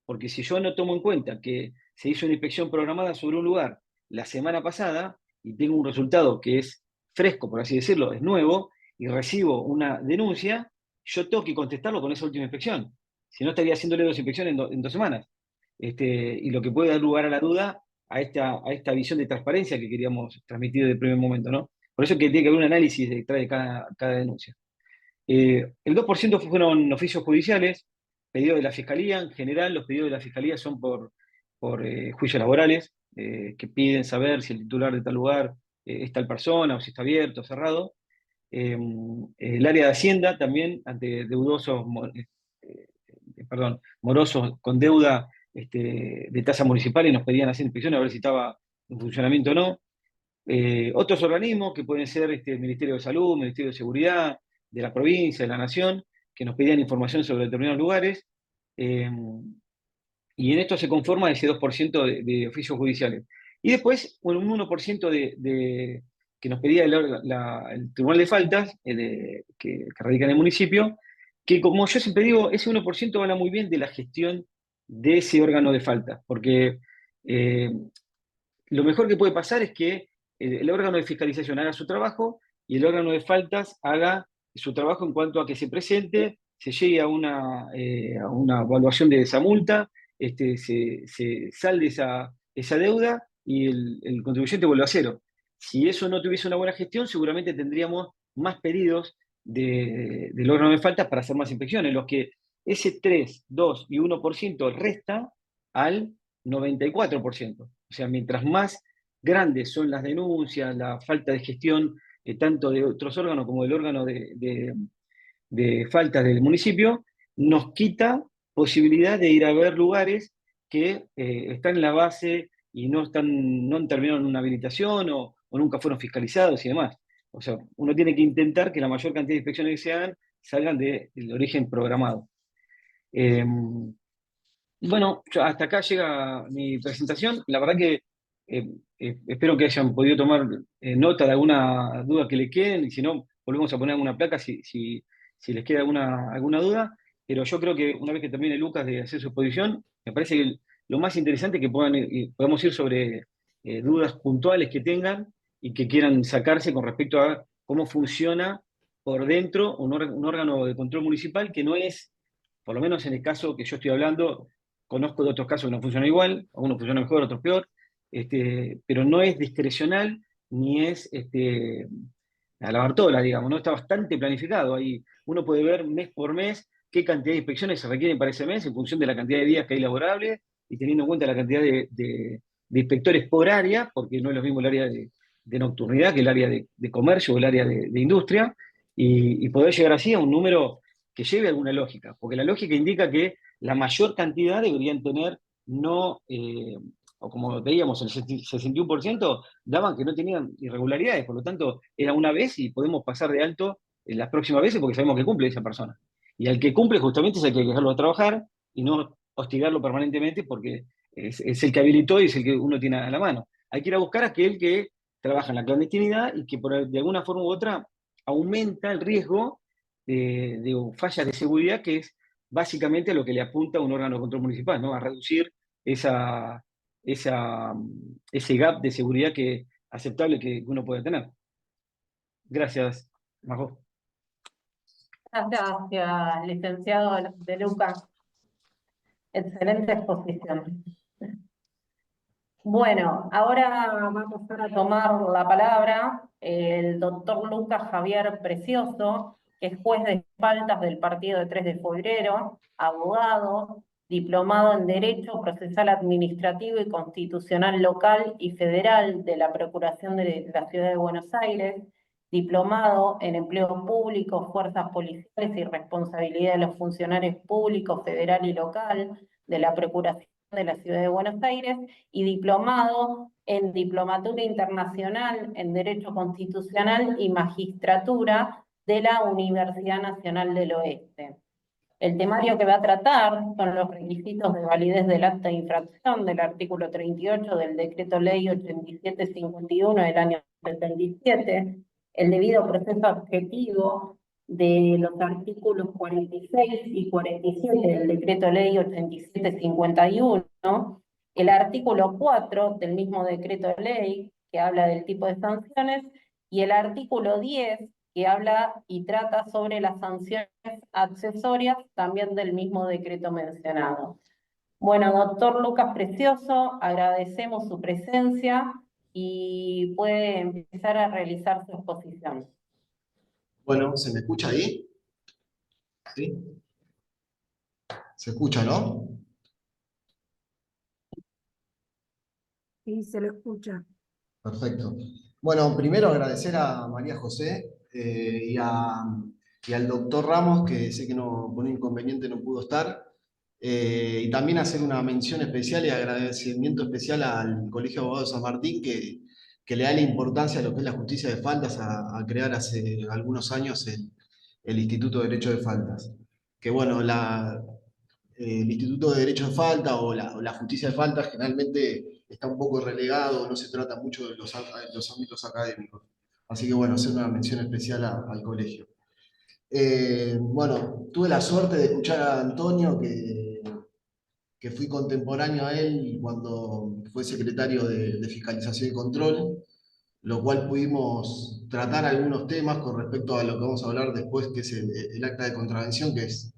Speaker 2: Porque si yo no tomo en cuenta que se hizo una inspección programada sobre un lugar la semana pasada y tengo un resultado que es fresco, por así decirlo, es nuevo, y recibo una denuncia, yo tengo que contestarlo con esa última inspección. Si no, estaría haciéndole 2 inspecciones en 2 semanas. Y lo que puede dar lugar a la duda a esta visión de transparencia que queríamos transmitir desde el primer momento, ¿no? Por eso es que tiene que haber un análisis detrás de cada denuncia. El 2% fueron oficios judiciales, pedidos de la Fiscalía. En general, los pedidos de la Fiscalía son por juicios laborales, que piden saber si el titular de tal lugar es tal persona, o si está abierto o cerrado. El área de Hacienda también, ante deudosos, morosos con deuda de tasa municipal, y nos pedían hacer inspecciones a ver si estaba en funcionamiento o no. Otros organismos que pueden ser el Ministerio de Salud, Ministerio de Seguridad, de la provincia, de la nación, que nos pedían información sobre determinados lugares. eh, y en esto se conforma ese 2% de oficios judiciales. Y después un 1% que nos pedía el Tribunal de Faltas, que radica en el municipio, que como yo siempre digo, ese 1% habla muy bien de la gestión de ese órgano de faltas, porque eh, lo mejor que puede pasar es que el órgano de fiscalización haga su trabajo y el órgano de faltas haga su trabajo en cuanto a que se presente, se llegue a una evaluación de esa multa, se salde esa deuda y el contribuyente vuelve a cero. Si eso no tuviese una buena gestión, seguramente tendríamos más pedidos del órgano de faltas para hacer más inspecciones, los que ese 3, 2 y 1% resta al 94%. O sea, mientras más grandes son las denuncias, la falta de gestión, tanto de otros órganos como del órgano de faltas del municipio, nos quita posibilidad de ir a ver lugares que están en la base y no terminaron una habilitación o nunca fueron fiscalizados y demás. O sea, uno tiene que intentar que la mayor cantidad de inspecciones que se hagan salgan del origen programado. Eh, bueno, hasta acá llega mi presentación. La verdad que espero que hayan podido tomar nota de alguna duda que le queden, y si no, volvemos a poner alguna placa si les queda alguna duda. Pero yo creo que una vez que termine Lucas de hacer su exposición, me parece que lo más interesante es que podamos ir sobre dudas puntuales que tengan y que quieran sacarse con respecto a cómo funciona por dentro un órgano de control municipal que no es, por lo menos en el caso que yo estoy hablando. Conozco de otros casos que no funcionan igual, algunos funcionan mejor, otros peor, pero no es discrecional ni es a la Bartola, digamos, ¿no? Está bastante planificado. Ahí uno puede ver mes por mes qué cantidad de inspecciones se requieren para ese mes en función de la cantidad de días que hay laborables y teniendo en cuenta la cantidad de inspectores por área, porque no es lo mismo el área de nocturnidad que el área de comercio o el área de industria, y poder llegar así a un número que lleve alguna lógica, porque la lógica indica que la mayor cantidad deberían tener no, o como veíamos, el 61% daban que no tenían irregularidades, por lo tanto era una vez y podemos pasar de alto en las próximas veces porque sabemos que cumple esa persona. Y al que cumple justamente es el que hay que dejarlo trabajar y no hostigarlo permanentemente porque es el que habilitó y es el que uno tiene a la mano. Hay que ir a buscar a aquel que trabaja en la clandestinidad y que de alguna forma u otra aumenta el riesgo de fallas de seguridad, que es básicamente lo que le apunta a un órgano de control municipal, ¿no? A reducir esa, esa, ese gap de seguridad aceptable que uno puede tener. Gracias, Majo.
Speaker 1: Muchas gracias, licenciado De Luca. Excelente exposición. Bueno, ahora va a pasar a tomar la palabra el doctor Lucas Javier Precioso, que es juez de faltas del partido de 3 de febrero, abogado, diplomado en Derecho Procesal Administrativo y Constitucional Local y Federal de la Procuración de la Ciudad de Buenos Aires, diplomado en Empleo Público, Fuerzas Policiales y Responsabilidad de los Funcionarios Públicos Federal y Local de la Procuración de la Ciudad de Buenos Aires, y diplomado en Diplomatura Internacional en Derecho Constitucional y Magistratura de la Universidad Nacional del Oeste. El temario que va a tratar son los requisitos de validez del acta de infracción del artículo 38 del Decreto Ley 8751 del año 77, el debido proceso objetivo de los artículos 46 y 47 del Decreto Ley 8751, el artículo 4 del mismo Decreto Ley que habla del tipo de sanciones y el artículo 10 que habla y trata sobre las sanciones accesorias también del mismo decreto mencionado. Bueno, doctor Lucas Precioso, agradecemos su presencia y puede empezar a realizar su exposición.
Speaker 3: Bueno, ¿se me escucha ahí? ¿Sí? ¿Se escucha, no?
Speaker 4: Sí, se lo escucha.
Speaker 3: Perfecto. Bueno, primero agradecer a María José y al doctor Ramos, que sé que no, por un inconveniente no pudo estar, y también hacer una mención especial y agradecimiento especial al Colegio de Abogados de San Martín, que le da la importancia a lo que es la justicia de faltas, a crear hace algunos años el Instituto de Derecho de Faltas. Que bueno, el Instituto de Derecho de Falta o la justicia de falta generalmente está un poco relegado, no se trata mucho de los ámbitos académicos. Así que bueno, hacer una mención especial al colegio. Bueno, tuve la suerte de escuchar a Antonio, que fui contemporáneo a él cuando fue secretario de Fiscalización y Control, lo cual pudimos tratar algunos temas con respecto a lo que vamos a hablar después, que es el acta de contravención, que es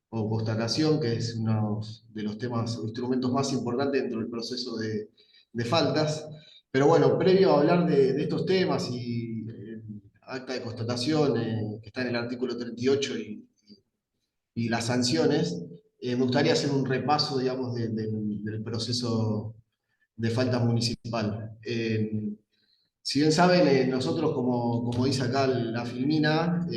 Speaker 3: o constatación, que es uno de los temas o instrumentos más importantes dentro del proceso de faltas. Pero bueno, previo a hablar de estos temas y el acta de constatación, que está en el artículo 38 y las sanciones, me gustaría hacer un repaso, digamos, del proceso de falta municipal. Si bien saben, nosotros, como dice acá la Filmina,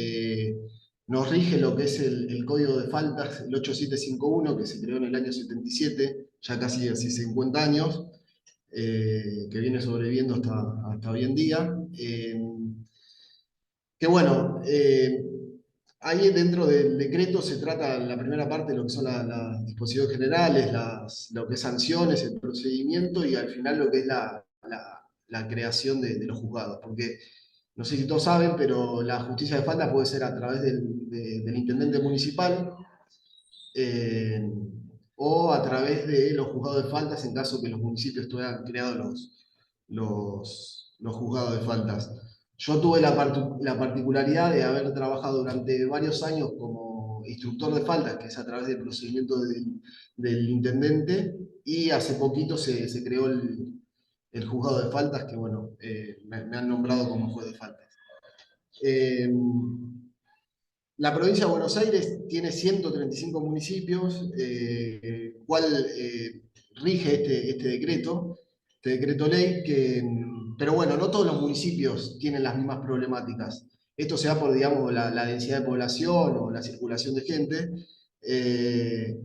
Speaker 3: nos rige lo que es el Código de Faltas, el 8751, que se creó en el año 77, ya casi hace 50 años, que viene sobreviviendo hasta hoy en día. Que bueno, ahí dentro del decreto se trata la primera parte de lo que son las disposiciones generales, lo que es sanciones, el procedimiento y al final lo que es la creación de los juzgados. Porque no sé si todos saben, pero la justicia de falta puede ser a través del intendente municipal, eh, o a través de los juzgados de faltas en caso que los municipios tuvieran creado los juzgados de faltas. Yo tuve la particularidad de haber trabajado durante varios años como instructor de faltas, que es a través del procedimiento del intendente, y hace poquito se creó el juzgado de faltas, que bueno, me han nombrado como juez de faltas. La provincia de Buenos Aires tiene 135 municipios, cual rige este decreto ley, pero bueno, no todos los municipios tienen las mismas problemáticas. Esto se da por, digamos, la densidad de población o la circulación de gente. eh,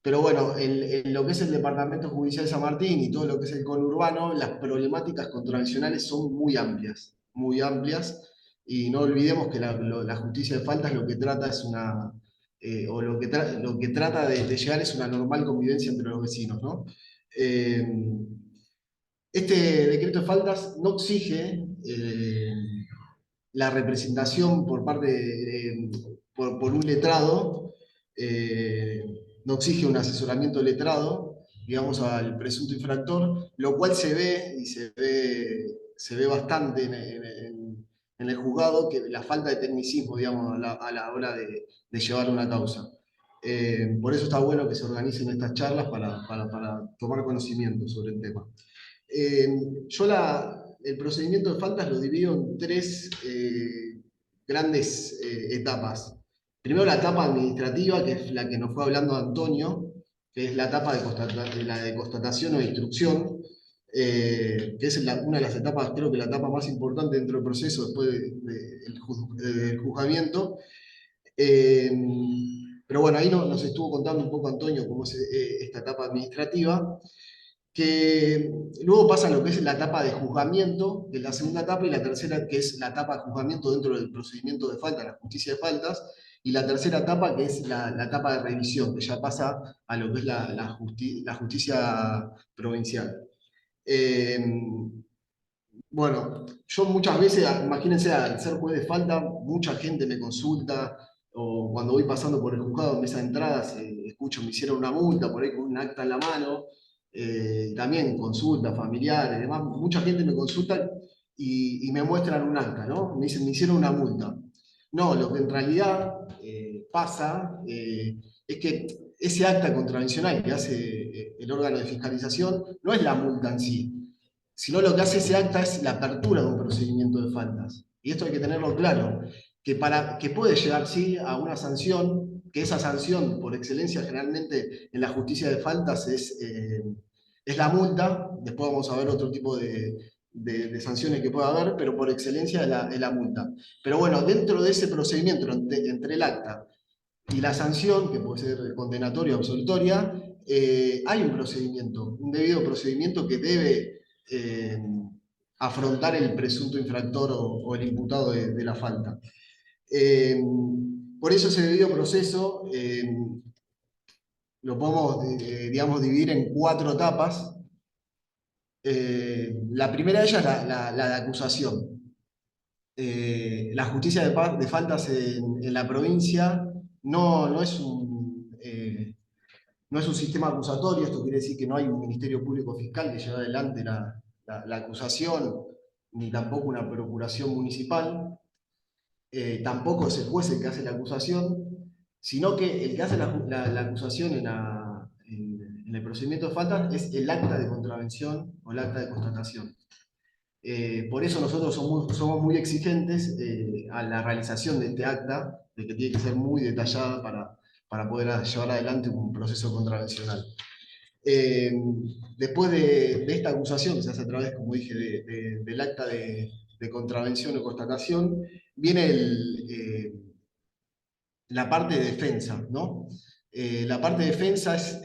Speaker 3: pero bueno, en lo que es el Departamento Judicial de San Martín y todo lo que es el conurbano, las problemáticas contravencionales son muy amplias, muy amplias. Y no olvidemos que la justicia de faltas lo que trata es o lo que trata de llegar es una normal convivencia entre los vecinos, ¿no? Eh, este decreto de faltas no exige la representación por parte por un letrado, eh, no exige un asesoramiento letrado, digamos, al presunto infractor, lo cual se ve y se ve bastante en el juzgado, que la falta de tecnicismo, digamos, a la hora de llevar una causa. Por eso está bueno que se organicen estas charlas para tomar conocimiento sobre el tema. Yo el procedimiento de faltas lo divido en tres grandes etapas. Primero la etapa administrativa, que es la que nos fue hablando Antonio, que es la etapa la de constatación o instrucción, que es una de las etapas, creo que la etapa más importante dentro del proceso después del juzgamiento. Pero bueno, ahí nos estuvo contando un poco Antonio cómo es esta etapa administrativa, que luego pasa lo que es la etapa de juzgamiento, que es la segunda etapa, y la tercera, que es la etapa de juzgamiento dentro del procedimiento de falta, la justicia de faltas, y la tercera etapa, que es la etapa de revisión, que ya pasa a lo que es la justicia provincial. Bueno, yo muchas veces, imagínense, al ser juez de falta, mucha gente me consulta, o cuando voy pasando por el juzgado en mesa de entradas, escucho, me hicieron una multa, por ahí con un acta en la mano, también consultas familiares, demás, mucha gente me consulta y me muestran un acta, ¿no? Me dicen, me hicieron una multa. No, lo que en realidad pasa es que ese acta contravencional que hace el órgano de fiscalización no es la multa en sí, sino lo que hace ese acta es la apertura de un procedimiento de faltas. Y esto hay que tenerlo claro, que puede llegar sí a una sanción, que esa sanción por excelencia generalmente en la justicia de faltas es la multa, después vamos a ver otro tipo de sanciones que pueda haber, pero por excelencia es la multa. Pero bueno, dentro de ese procedimiento entre el acta y la sanción, que puede ser condenatoria o absolutoria, hay un procedimiento, un debido procedimiento que debe eh, afrontar el presunto infractor o el imputado de la falta. Por eso ese debido proceso lo podemos, digamos, dividir en 4 etapas. La primera de ellas es la de acusación. La justicia de faltas en la provincia no es no es un sistema acusatorio. Esto quiere decir que no hay un Ministerio Público Fiscal que lleve adelante la acusación, ni tampoco una procuración municipal. Tampoco es el juez el que hace la acusación, sino que el que hace la acusación en el procedimiento de faltas es el acta de contravención o el acta de constatación. Por eso nosotros somos muy exigentes a la realización de este acta, de que tiene que ser muy detallada para poder llevar adelante un proceso contravencional. Eh, Después de esta acusación, que se hace a través, como dije, del acta de contravención o constatación, viene la parte de defensa, ¿no? La parte de defensa es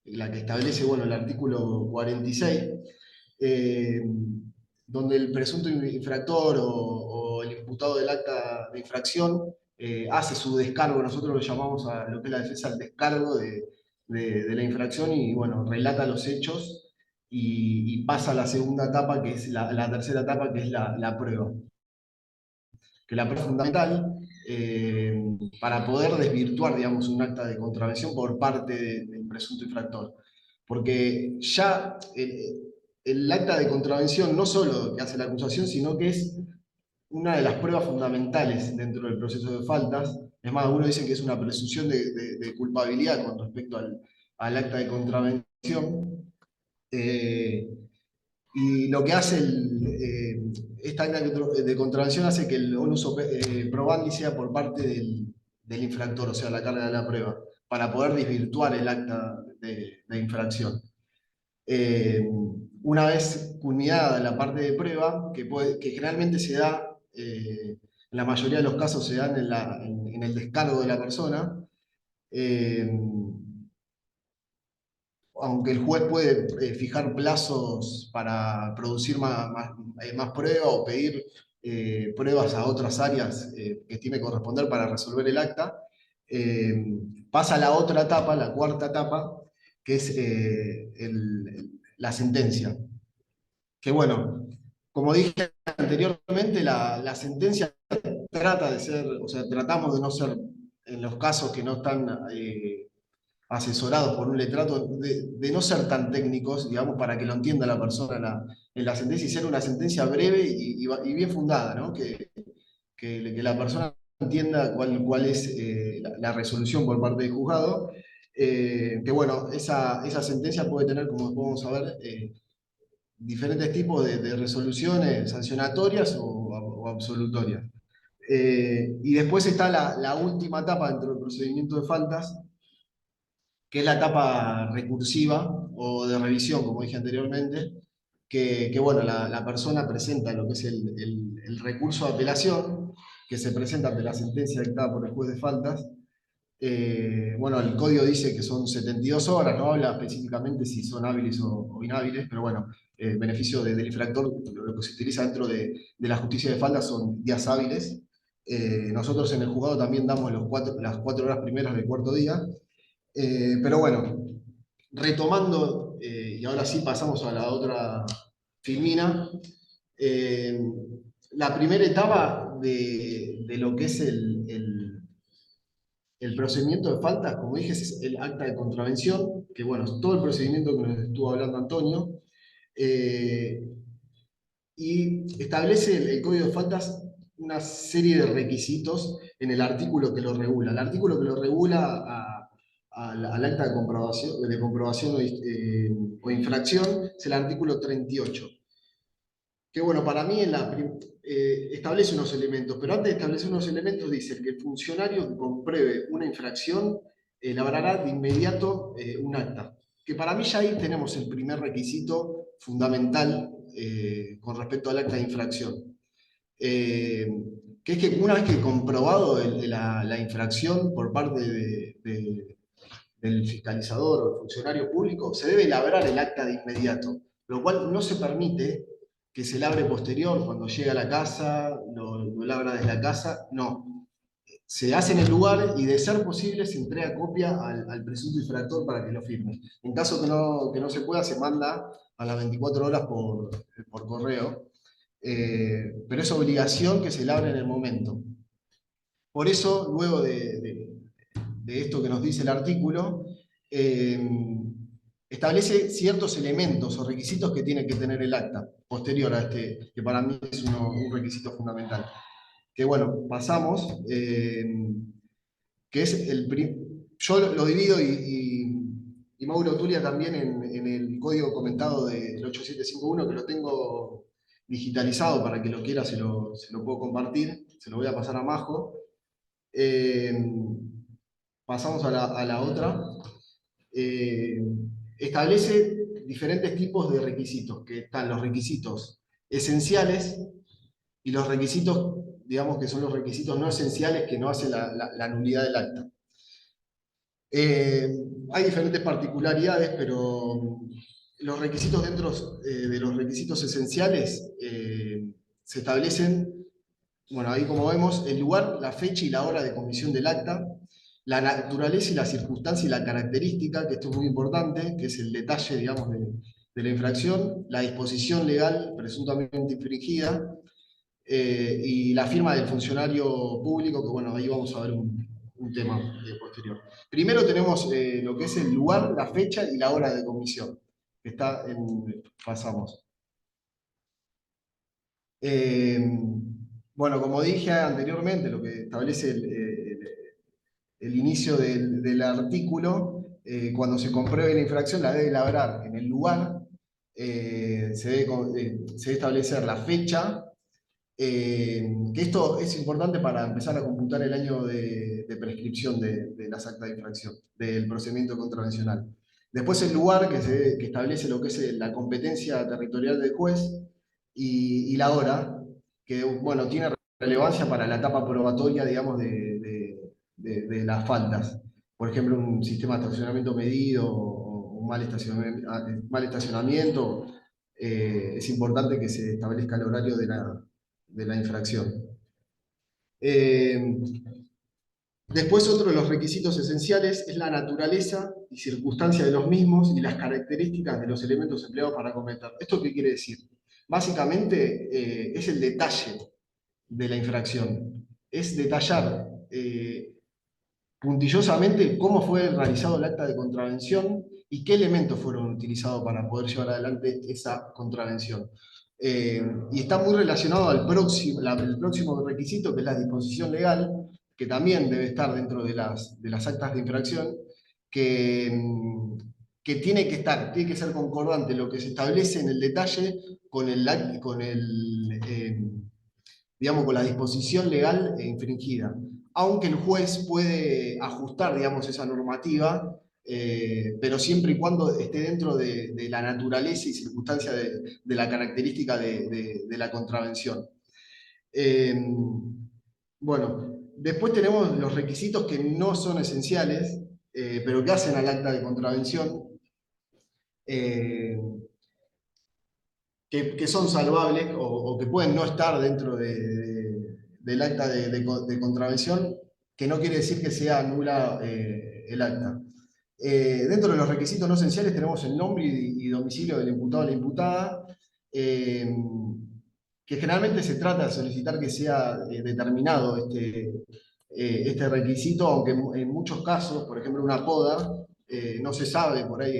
Speaker 3: la que establece, bueno, el artículo 46, donde el presunto infractor o el imputado del acta de infracción hace su descargo. Nosotros lo llamamos a lo que es la defensa al descargo de la infracción, y bueno, relata los hechos y pasa a la segunda etapa, que es la tercera etapa, que es la prueba. Que la prueba es fundamental para poder desvirtuar, digamos, un acta de contravención por parte del presunto infractor. Porque ya el acta de contravención no solo que hace la acusación, sino que es una de las pruebas fundamentales dentro del proceso de faltas. Es más, algunos dicen que es una presunción de culpabilidad con respecto al acta de contravención. Y lo que hace esta acta de contravención hace que el onus probandi sea por parte del infractor, o sea, la carga de la prueba, para poder desvirtuar el acta de infracción. Una vez culminada la parte de prueba, que generalmente se da, en la mayoría de los casos se dan en el descargo de la persona, aunque el juez puede fijar plazos para producir más pruebas o pedir pruebas a otras áreas que tiene que corresponder para resolver el acta, pasa a la otra etapa, la cuarta etapa, que es la sentencia. Que bueno, como dije anteriormente, la sentencia trata de ser, o sea, tratamos de no ser, en los casos que no están asesorados por un letrato, de no ser tan técnicos, digamos, para que lo entienda la persona en la sentencia, y ser una sentencia breve y bien fundada, ¿no? Que la persona entienda cuál es la resolución por parte del juzgado. Que bueno, esa sentencia puede tener, como vamos a ver, diferentes tipos de resoluciones sancionatorias o absolutorias. Y después está la última etapa dentro del procedimiento de faltas, que es la etapa recursiva o de revisión, como dije anteriormente, que bueno, la persona presenta lo que es el recurso de apelación, que se presenta ante la sentencia dictada por el juez de faltas. Bueno, el código dice que son 72 horas, no habla específicamente si son hábiles o inhábiles, pero bueno, el beneficio del infractor, lo que se utiliza dentro de la justicia de faltas son días hábiles. Nosotros en el juzgado también damos las 4 horas primeras del cuarto día. Pero bueno, retomando, y ahora sí pasamos a la otra filmina, la primera etapa de lo que es el procedimiento de faltas, como dije, es el acta de contravención, que bueno, es todo el procedimiento que nos estuvo hablando Antonio, y establece el Código de Faltas una serie de requisitos en el artículo que lo regula. El artículo que lo regula al acta de comprobación o infracción es el artículo 38. Que bueno, para mí establece unos elementos, pero antes de establecer unos elementos dice que el funcionario que compruebe una infracción elaborará de inmediato un acta. Que para mí ya ahí tenemos el primer requisito fundamental con respecto al acta de infracción. Que es que una vez que comprobado la infracción por parte del fiscalizador o el funcionario público, se debe labrar el acta de inmediato, lo cual no se permite que se labre posterior cuando llega a la casa, lo labra desde la casa, no. Se hace en el lugar y de ser posible se entrega copia al presunto infractor para que lo firme. En caso que no se pueda, se manda a las 24 horas por correo, pero es obligación que se labre en el momento. Por eso, luego de esto que nos dice el artículo, establece ciertos elementos o requisitos que tiene que tener el acta posterior a este, que para mí es un requisito fundamental. Que bueno, pasamos, que es yo lo divido y Mauro Tulia también en el código comentado del 8751, que lo tengo digitalizado para que lo quiera, se lo puedo compartir, se lo voy a pasar a Majo. Pasamos a la otra. Establece diferentes tipos de requisitos, que están los requisitos esenciales y los requisitos, digamos que son los requisitos no esenciales que no hacen la nulidad del acta. Hay diferentes particularidades, pero los requisitos dentro de los requisitos esenciales se establecen, bueno, ahí como vemos, el lugar, la fecha y la hora de comisión del acta, la naturaleza y la circunstancia y la característica, que esto es muy importante, que es el detalle, digamos, de la infracción, la disposición legal presuntamente infringida, y la firma del funcionario público, que bueno, ahí vamos a ver un tema posterior. Primero tenemos lo que es el lugar, la fecha y la hora de comisión, que está pasamos. Bueno, como dije anteriormente, lo que establece el inicio del artículo, cuando se compruebe la infracción, la debe labrar en el lugar, se debe establecer la fecha, que esto es importante para empezar a computar el año de prescripción de las actas de infracción, del procedimiento contravencional. Después el lugar, que establece lo que es la competencia territorial del juez, y la hora, que bueno, tiene relevancia para la etapa probatoria, digamos, de las faltas. Por ejemplo, un sistema de estacionamiento medido o un mal estacionamiento, es importante que se establezca el horario de la infracción. Después, otro de los requisitos esenciales es la naturaleza y circunstancia de los mismos y las características de los elementos empleados para cometer. ¿Esto qué quiere decir? Básicamente es el detalle de la infracción. Es detallar puntillosamente cómo fue realizado el acta de contravención y qué elementos fueron utilizados para poder llevar adelante esa contravención. Y está muy relacionado al el próximo requisito, que es la disposición legal, que también debe estar dentro de las actas de infracción, que que tiene que estar, tiene que ser concordante lo que se establece en el detalle con digamos, con la disposición legal infringida. Aunque el juez puede ajustar, digamos, esa normativa, pero siempre y cuando esté dentro de la naturaleza y circunstancia de la característica de la contravención. Bueno, después tenemos los requisitos que no son esenciales, pero que hacen al acta de contravención, eh, que son salvables o que pueden no estar dentro del acta de contravención, que no quiere decir que sea nula el acta. Dentro de los requisitos no esenciales tenemos el nombre y domicilio del imputado o la imputada, que generalmente se trata de solicitar que sea determinado este requisito, aunque en muchos casos, por ejemplo una poda, no se sabe por ahí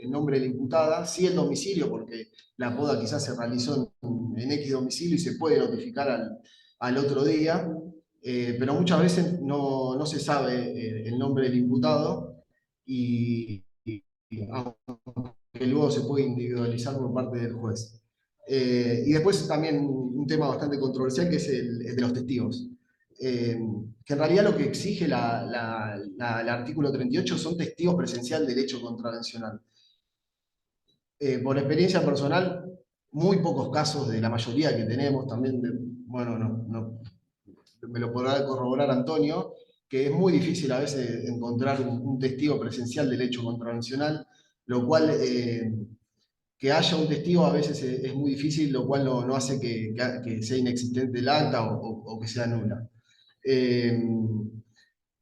Speaker 3: el nombre de la imputada, sí el domicilio, porque la poda quizás se realizó en X domicilio y se puede notificar al otro día, pero muchas veces no se sabe el nombre del imputado y aunque luego se puede individualizar por parte del juez. Y después también un tema bastante controversial que es el de los testigos. Que en realidad lo que exige el artículo 38 son testigos presenciales del hecho contravencional. Por experiencia personal, muy pocos casos de la mayoría que tenemos, también, bueno, me lo podrá corroborar Antonio, que es muy difícil a veces encontrar un testigo presencial del hecho contravencional, lo cual que haya un testigo a veces es muy difícil, lo cual no hace que sea inexistente el acta o que sea nula. Eh,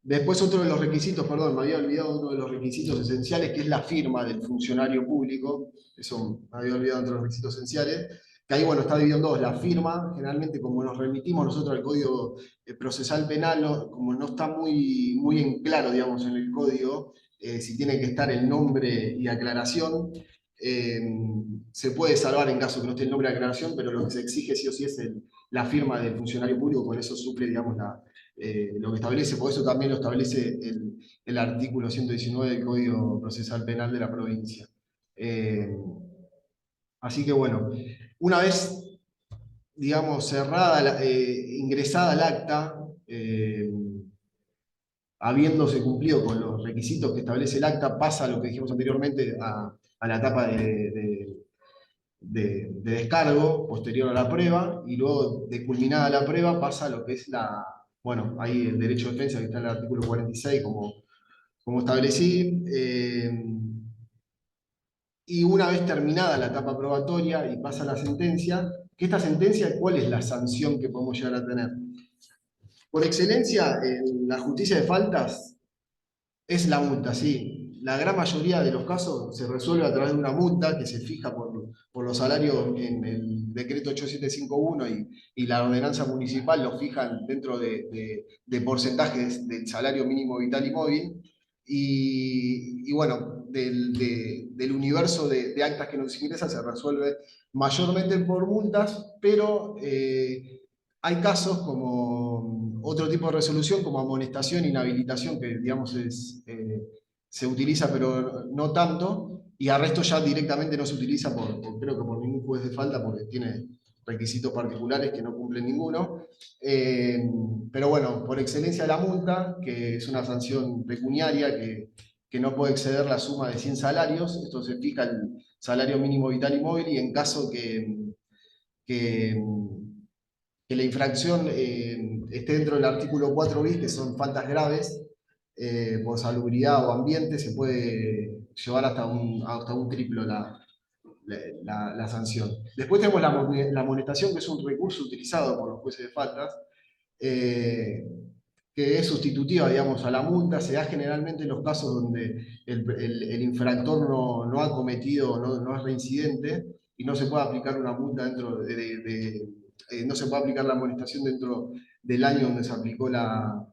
Speaker 3: Después otro de los requisitos, perdón, me había olvidado uno de los requisitos esenciales, que es la firma del funcionario público. Eso me había olvidado entre los requisitos esenciales. Que ahí, bueno, está dividido en dos. La firma, generalmente como nos remitimos nosotros al Código Procesal Penal, como no está muy en claro, digamos, en el código, si tiene que estar el nombre y aclaración, eh, se puede salvar en caso que no esté el nombre y aclaración, pero lo que se exige sí o sí es la firma del funcionario público, con eso suple, digamos, lo que establece, por eso también lo establece el artículo 119 del Código Procesal Penal de la provincia. Así que bueno, una vez, digamos, ingresada al acta, habiéndose cumplido con los requisitos que establece el acta, pasa lo que dijimos anteriormente a la etapa de descargo posterior a la prueba, y luego de culminada la prueba pasa a lo que es bueno, ahí el derecho de defensa que está en el artículo 46 como establecí, y una vez terminada la etapa probatoria y pasa la sentencia, que esta sentencia, ¿cuál es la sanción que podemos llegar a tener? Por excelencia, en la justicia de faltas es la multa, sí. La gran mayoría de los casos se resuelve a través de una multa que se fija por los salarios en el decreto 8751 y la ordenanza municipal lo fijan dentro de porcentajes del salario mínimo vital y móvil. Y bueno, del universo de actas que nos ingresan se resuelve mayormente por multas, pero hay casos como otro tipo de resolución, como amonestación, inhabilitación, que digamos se utiliza pero no tanto, y arresto ya directamente no se utiliza creo que por ningún juez de falta, porque tiene requisitos particulares que no cumplen ninguno. Pero bueno, por excelencia la multa, que es una sanción pecuniaria que no puede exceder la suma de 100 salarios, esto se fija el salario mínimo vital y móvil, y en caso que que la infracción esté dentro del artículo 4 bis, que son faltas graves, por salubridad o ambiente, se puede llevar hasta un triplo la sanción. Después tenemos la amonestación, que es un recurso utilizado por los jueces de faltas, eh, que es sustitutiva, digamos, a la multa. Se da generalmente en los casos donde el infractor no ha cometido, no es reincidente, y no se puede aplicar una multa no se puede aplicar la amonestación dentro del año donde se aplicó la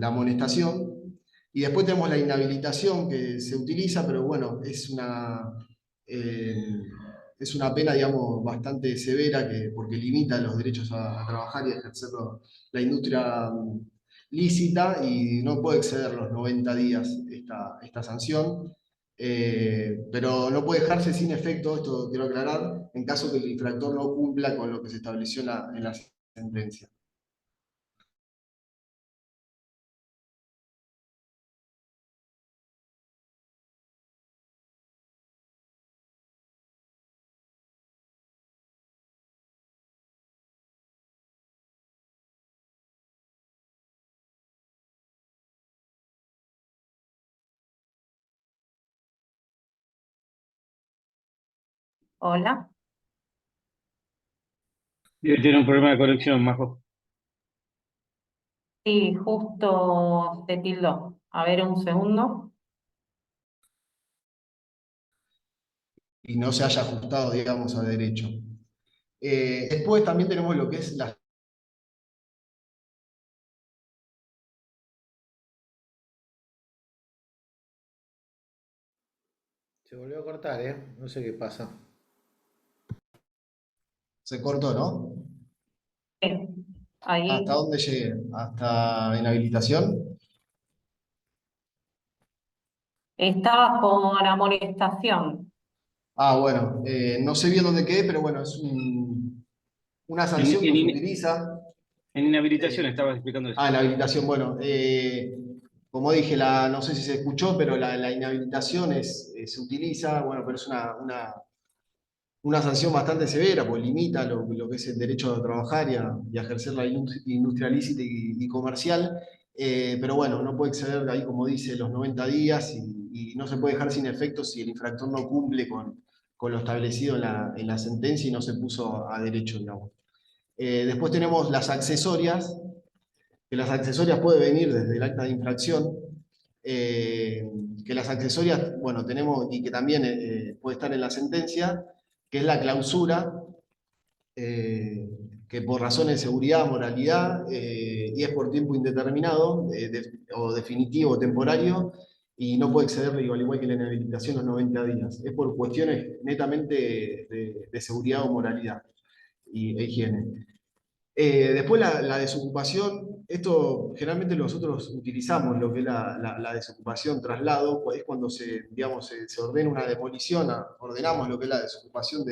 Speaker 3: amonestación. Y después tenemos la inhabilitación que se utiliza, pero bueno, eh, es una pena, digamos, bastante severa porque limita los derechos a trabajar y a ejercer la industria lícita y no puede exceder los 90 días esta sanción. Pero no puede dejarse sin efecto, esto quiero aclarar, en caso que el infractor no cumpla con lo que se estableció en la sentencia.
Speaker 1: Hola.
Speaker 2: Tiene un problema de conexión, Majo.
Speaker 1: Sí, justo se tildó. A ver, un segundo.
Speaker 3: Y no se haya ajustado, digamos, a derecho. Después también tenemos lo que es la...
Speaker 5: Se volvió a cortar, ¿eh? No sé qué pasa.
Speaker 3: Se cortó, ¿no? ¿Hasta
Speaker 1: Ahí
Speaker 3: dónde llegué? ¿Hasta inhabilitación?
Speaker 1: estabas con amonestación.
Speaker 3: Ah, bueno, no sé bien dónde quedé, pero bueno, una
Speaker 2: En,
Speaker 3: sanción
Speaker 2: en
Speaker 3: que se
Speaker 2: in-
Speaker 3: utiliza.
Speaker 2: en inhabilitación
Speaker 3: eh,
Speaker 2: estabas explicando eso.
Speaker 3: la habilitación, bueno, como dije, no sé si se escuchó, pero la inhabilitación se utiliza, bueno, pero es una sanción bastante severa, pues limita lo que es el derecho a trabajar y a ejercer la industria lícita y comercial. Pero bueno, no puede exceder ahí, como dice, los 90 días y no se puede dejar sin efecto si el infractor no cumple con lo establecido en la sentencia y no se puso a derecho, digamos. Después tenemos las accesorias, que las accesorias pueden venir desde el acta de infracción, que las accesorias, bueno, tenemos, y que también puede estar en la sentencia, que es la clausura, que por razones de seguridad, moralidad, y es por tiempo indeterminado, o definitivo o temporario, y no puede exceder, al igual que la inhabilitación, los 90 días. Es por cuestiones netamente de seguridad o moralidad e higiene. Después la desocupación, esto generalmente nosotros utilizamos lo que es la desocupación traslado, es cuando digamos, se ordena una demolición, ordenamos lo que es la desocupación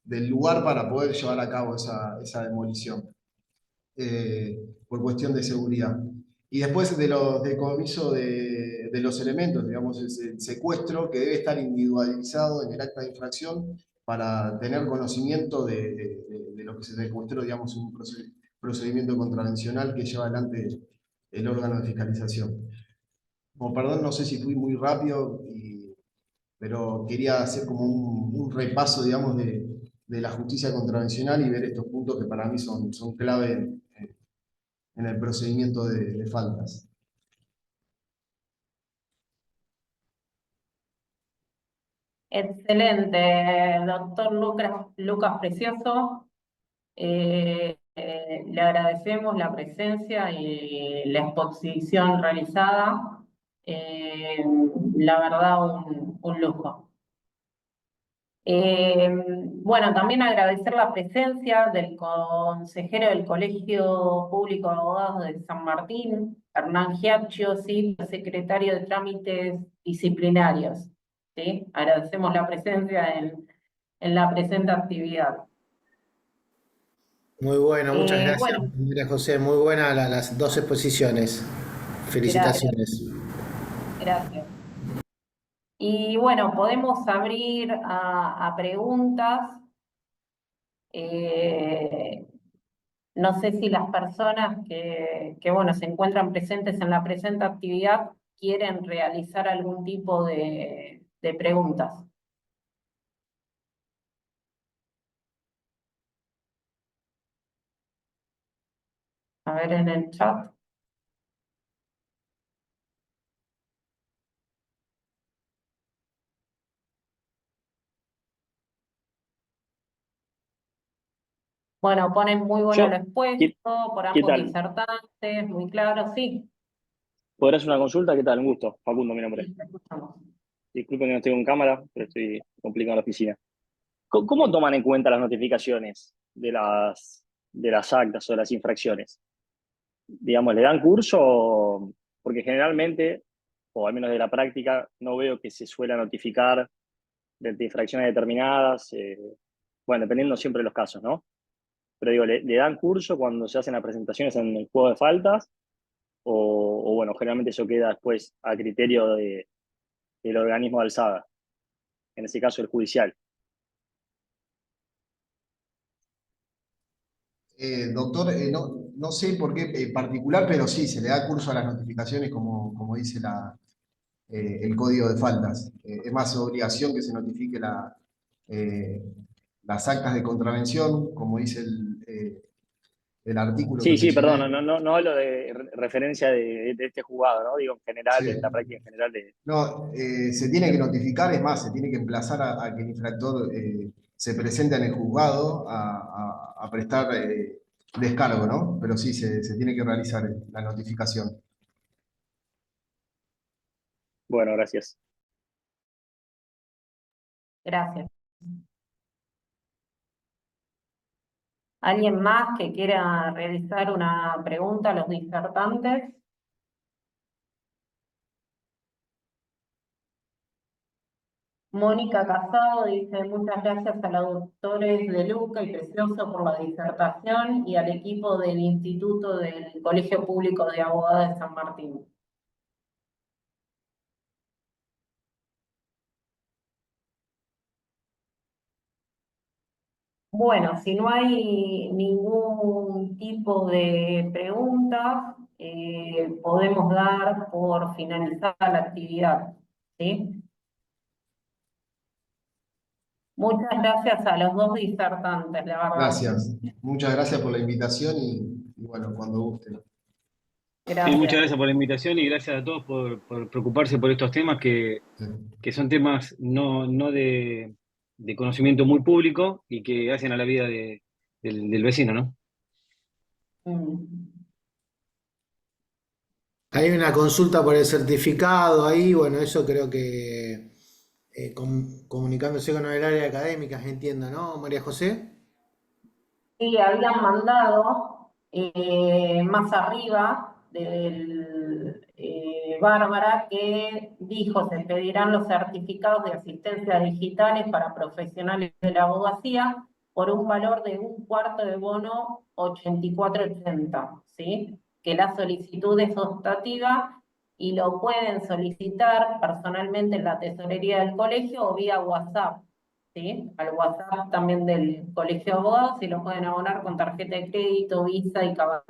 Speaker 3: del lugar para poder llevar a cabo esa demolición, por cuestión de seguridad. Y después de los decomiso de los elementos, digamos, es el secuestro que debe estar individualizado en el acta de infracción para tener conocimiento de lo que se secuestró, digamos, un procedimiento contravencional que lleva adelante el órgano de fiscalización. Como perdón, no sé si fui muy rápido, pero quería hacer como un repaso, digamos, de la justicia contravencional y ver estos puntos que para mí son clave en el procedimiento de faltas.
Speaker 1: Excelente, doctor Lucas Precioso. Le agradecemos la presencia y la exposición realizada. Eh, la verdad, un lujo. Bueno, también agradecer la presencia del consejero del Colegio Público de Abogados de San Martín, Hernán Giacchio, ¿sí? Secretario de Trámites Disciplinarios. ¿Sí? Agradecemos la presencia en la presente actividad.
Speaker 5: Muy bueno, muchas gracias,
Speaker 1: Bueno,
Speaker 5: María José. Muy buena las dos exposiciones.
Speaker 1: gracias,
Speaker 5: Felicitaciones.
Speaker 1: gracias. Y bueno, podemos abrir a preguntas. Eh, No sé si las personas que bueno, se encuentran presentes en la presente actividad quieren realizar algún tipo de preguntas. A ver en el chat. Bueno, ponen muy bueno lo
Speaker 6: Yo, ¿qué,
Speaker 1: expuesto, por
Speaker 6: qué
Speaker 1: ambos
Speaker 6: tal?
Speaker 1: disertantes, muy claro, sí.
Speaker 6: ¿Podrás una consulta? ¿Qué tal? Un gusto. Facundo, mi nombre.
Speaker 1: Sí, te escuchamos.
Speaker 6: Disculpen que no estoy en cámara, pero estoy complicado en la oficina. ¿Cómo toman en cuenta las notificaciones de las actas o de las infracciones? digamos, le dan curso, porque generalmente, o al menos de la práctica, no veo que se suele notificar de infracciones determinadas, bueno, dependiendo siempre de los casos, ¿no? Pero digo, ¿le dan curso cuando se hacen las presentaciones en el juego de faltas? O bueno, generalmente eso queda después a criterio del organismo de alzada, en ese caso el judicial.
Speaker 3: Doctor, no sé por qué en particular, pero sí, se le da curso a las notificaciones como dice el código de faltas. Es más obligación que se notifique eh, las actas de contravención, como dice el artículo que
Speaker 6: Sí, sí, perdón,
Speaker 3: mencioné.
Speaker 6: no hablo de referencia de este juzgado, ¿no? Digo en general,
Speaker 3: Sí.
Speaker 6: de la práctica en general de...
Speaker 3: No, se tiene que notificar, es más, se tiene que emplazar a que el infractor se presente en el juzgado a prestar descargo, ¿no? Pero sí, se tiene que realizar la notificación.
Speaker 6: Bueno, gracias.
Speaker 1: Gracias. ¿Alguien más que quiera realizar una pregunta a los disertantes? Mónica Casado dice, muchas gracias a los doctores De Luca y Precioso por la disertación y al equipo del Instituto del Colegio Público de Abogados de San Martín. Bueno, si no hay ningún tipo de preguntas, podemos dar por finalizada la actividad, ¿sí? Muchas gracias a los dos disertantes, la verdad.
Speaker 3: Gracias. Muchas gracias por la invitación y bueno, cuando guste.
Speaker 2: Sí,
Speaker 1: Gracias.
Speaker 2: muchas gracias por la invitación y gracias a todos por preocuparse por estos temas
Speaker 3: Sí.
Speaker 2: que son temas no de conocimiento muy público y que hacen a la vida del vecino, ¿no?
Speaker 1: Mm.
Speaker 5: Hay una consulta por el certificado ahí, bueno, eso creo que comunicándose con el área académica, entiendo, ¿no, María José?
Speaker 1: Sí, habían mandado más arriba del Bárbara que dijo se pedirán los certificados de asistencia digitales para profesionales de la abogacía por un valor de un cuarto de bono 84,80, ¿sí? Que la solicitud es optativa y lo pueden solicitar personalmente en la tesorería del colegio o vía WhatsApp. ¿Sí? Al WhatsApp también del Colegio de Abogados y lo pueden abonar con tarjeta de crédito, Visa y Cabal.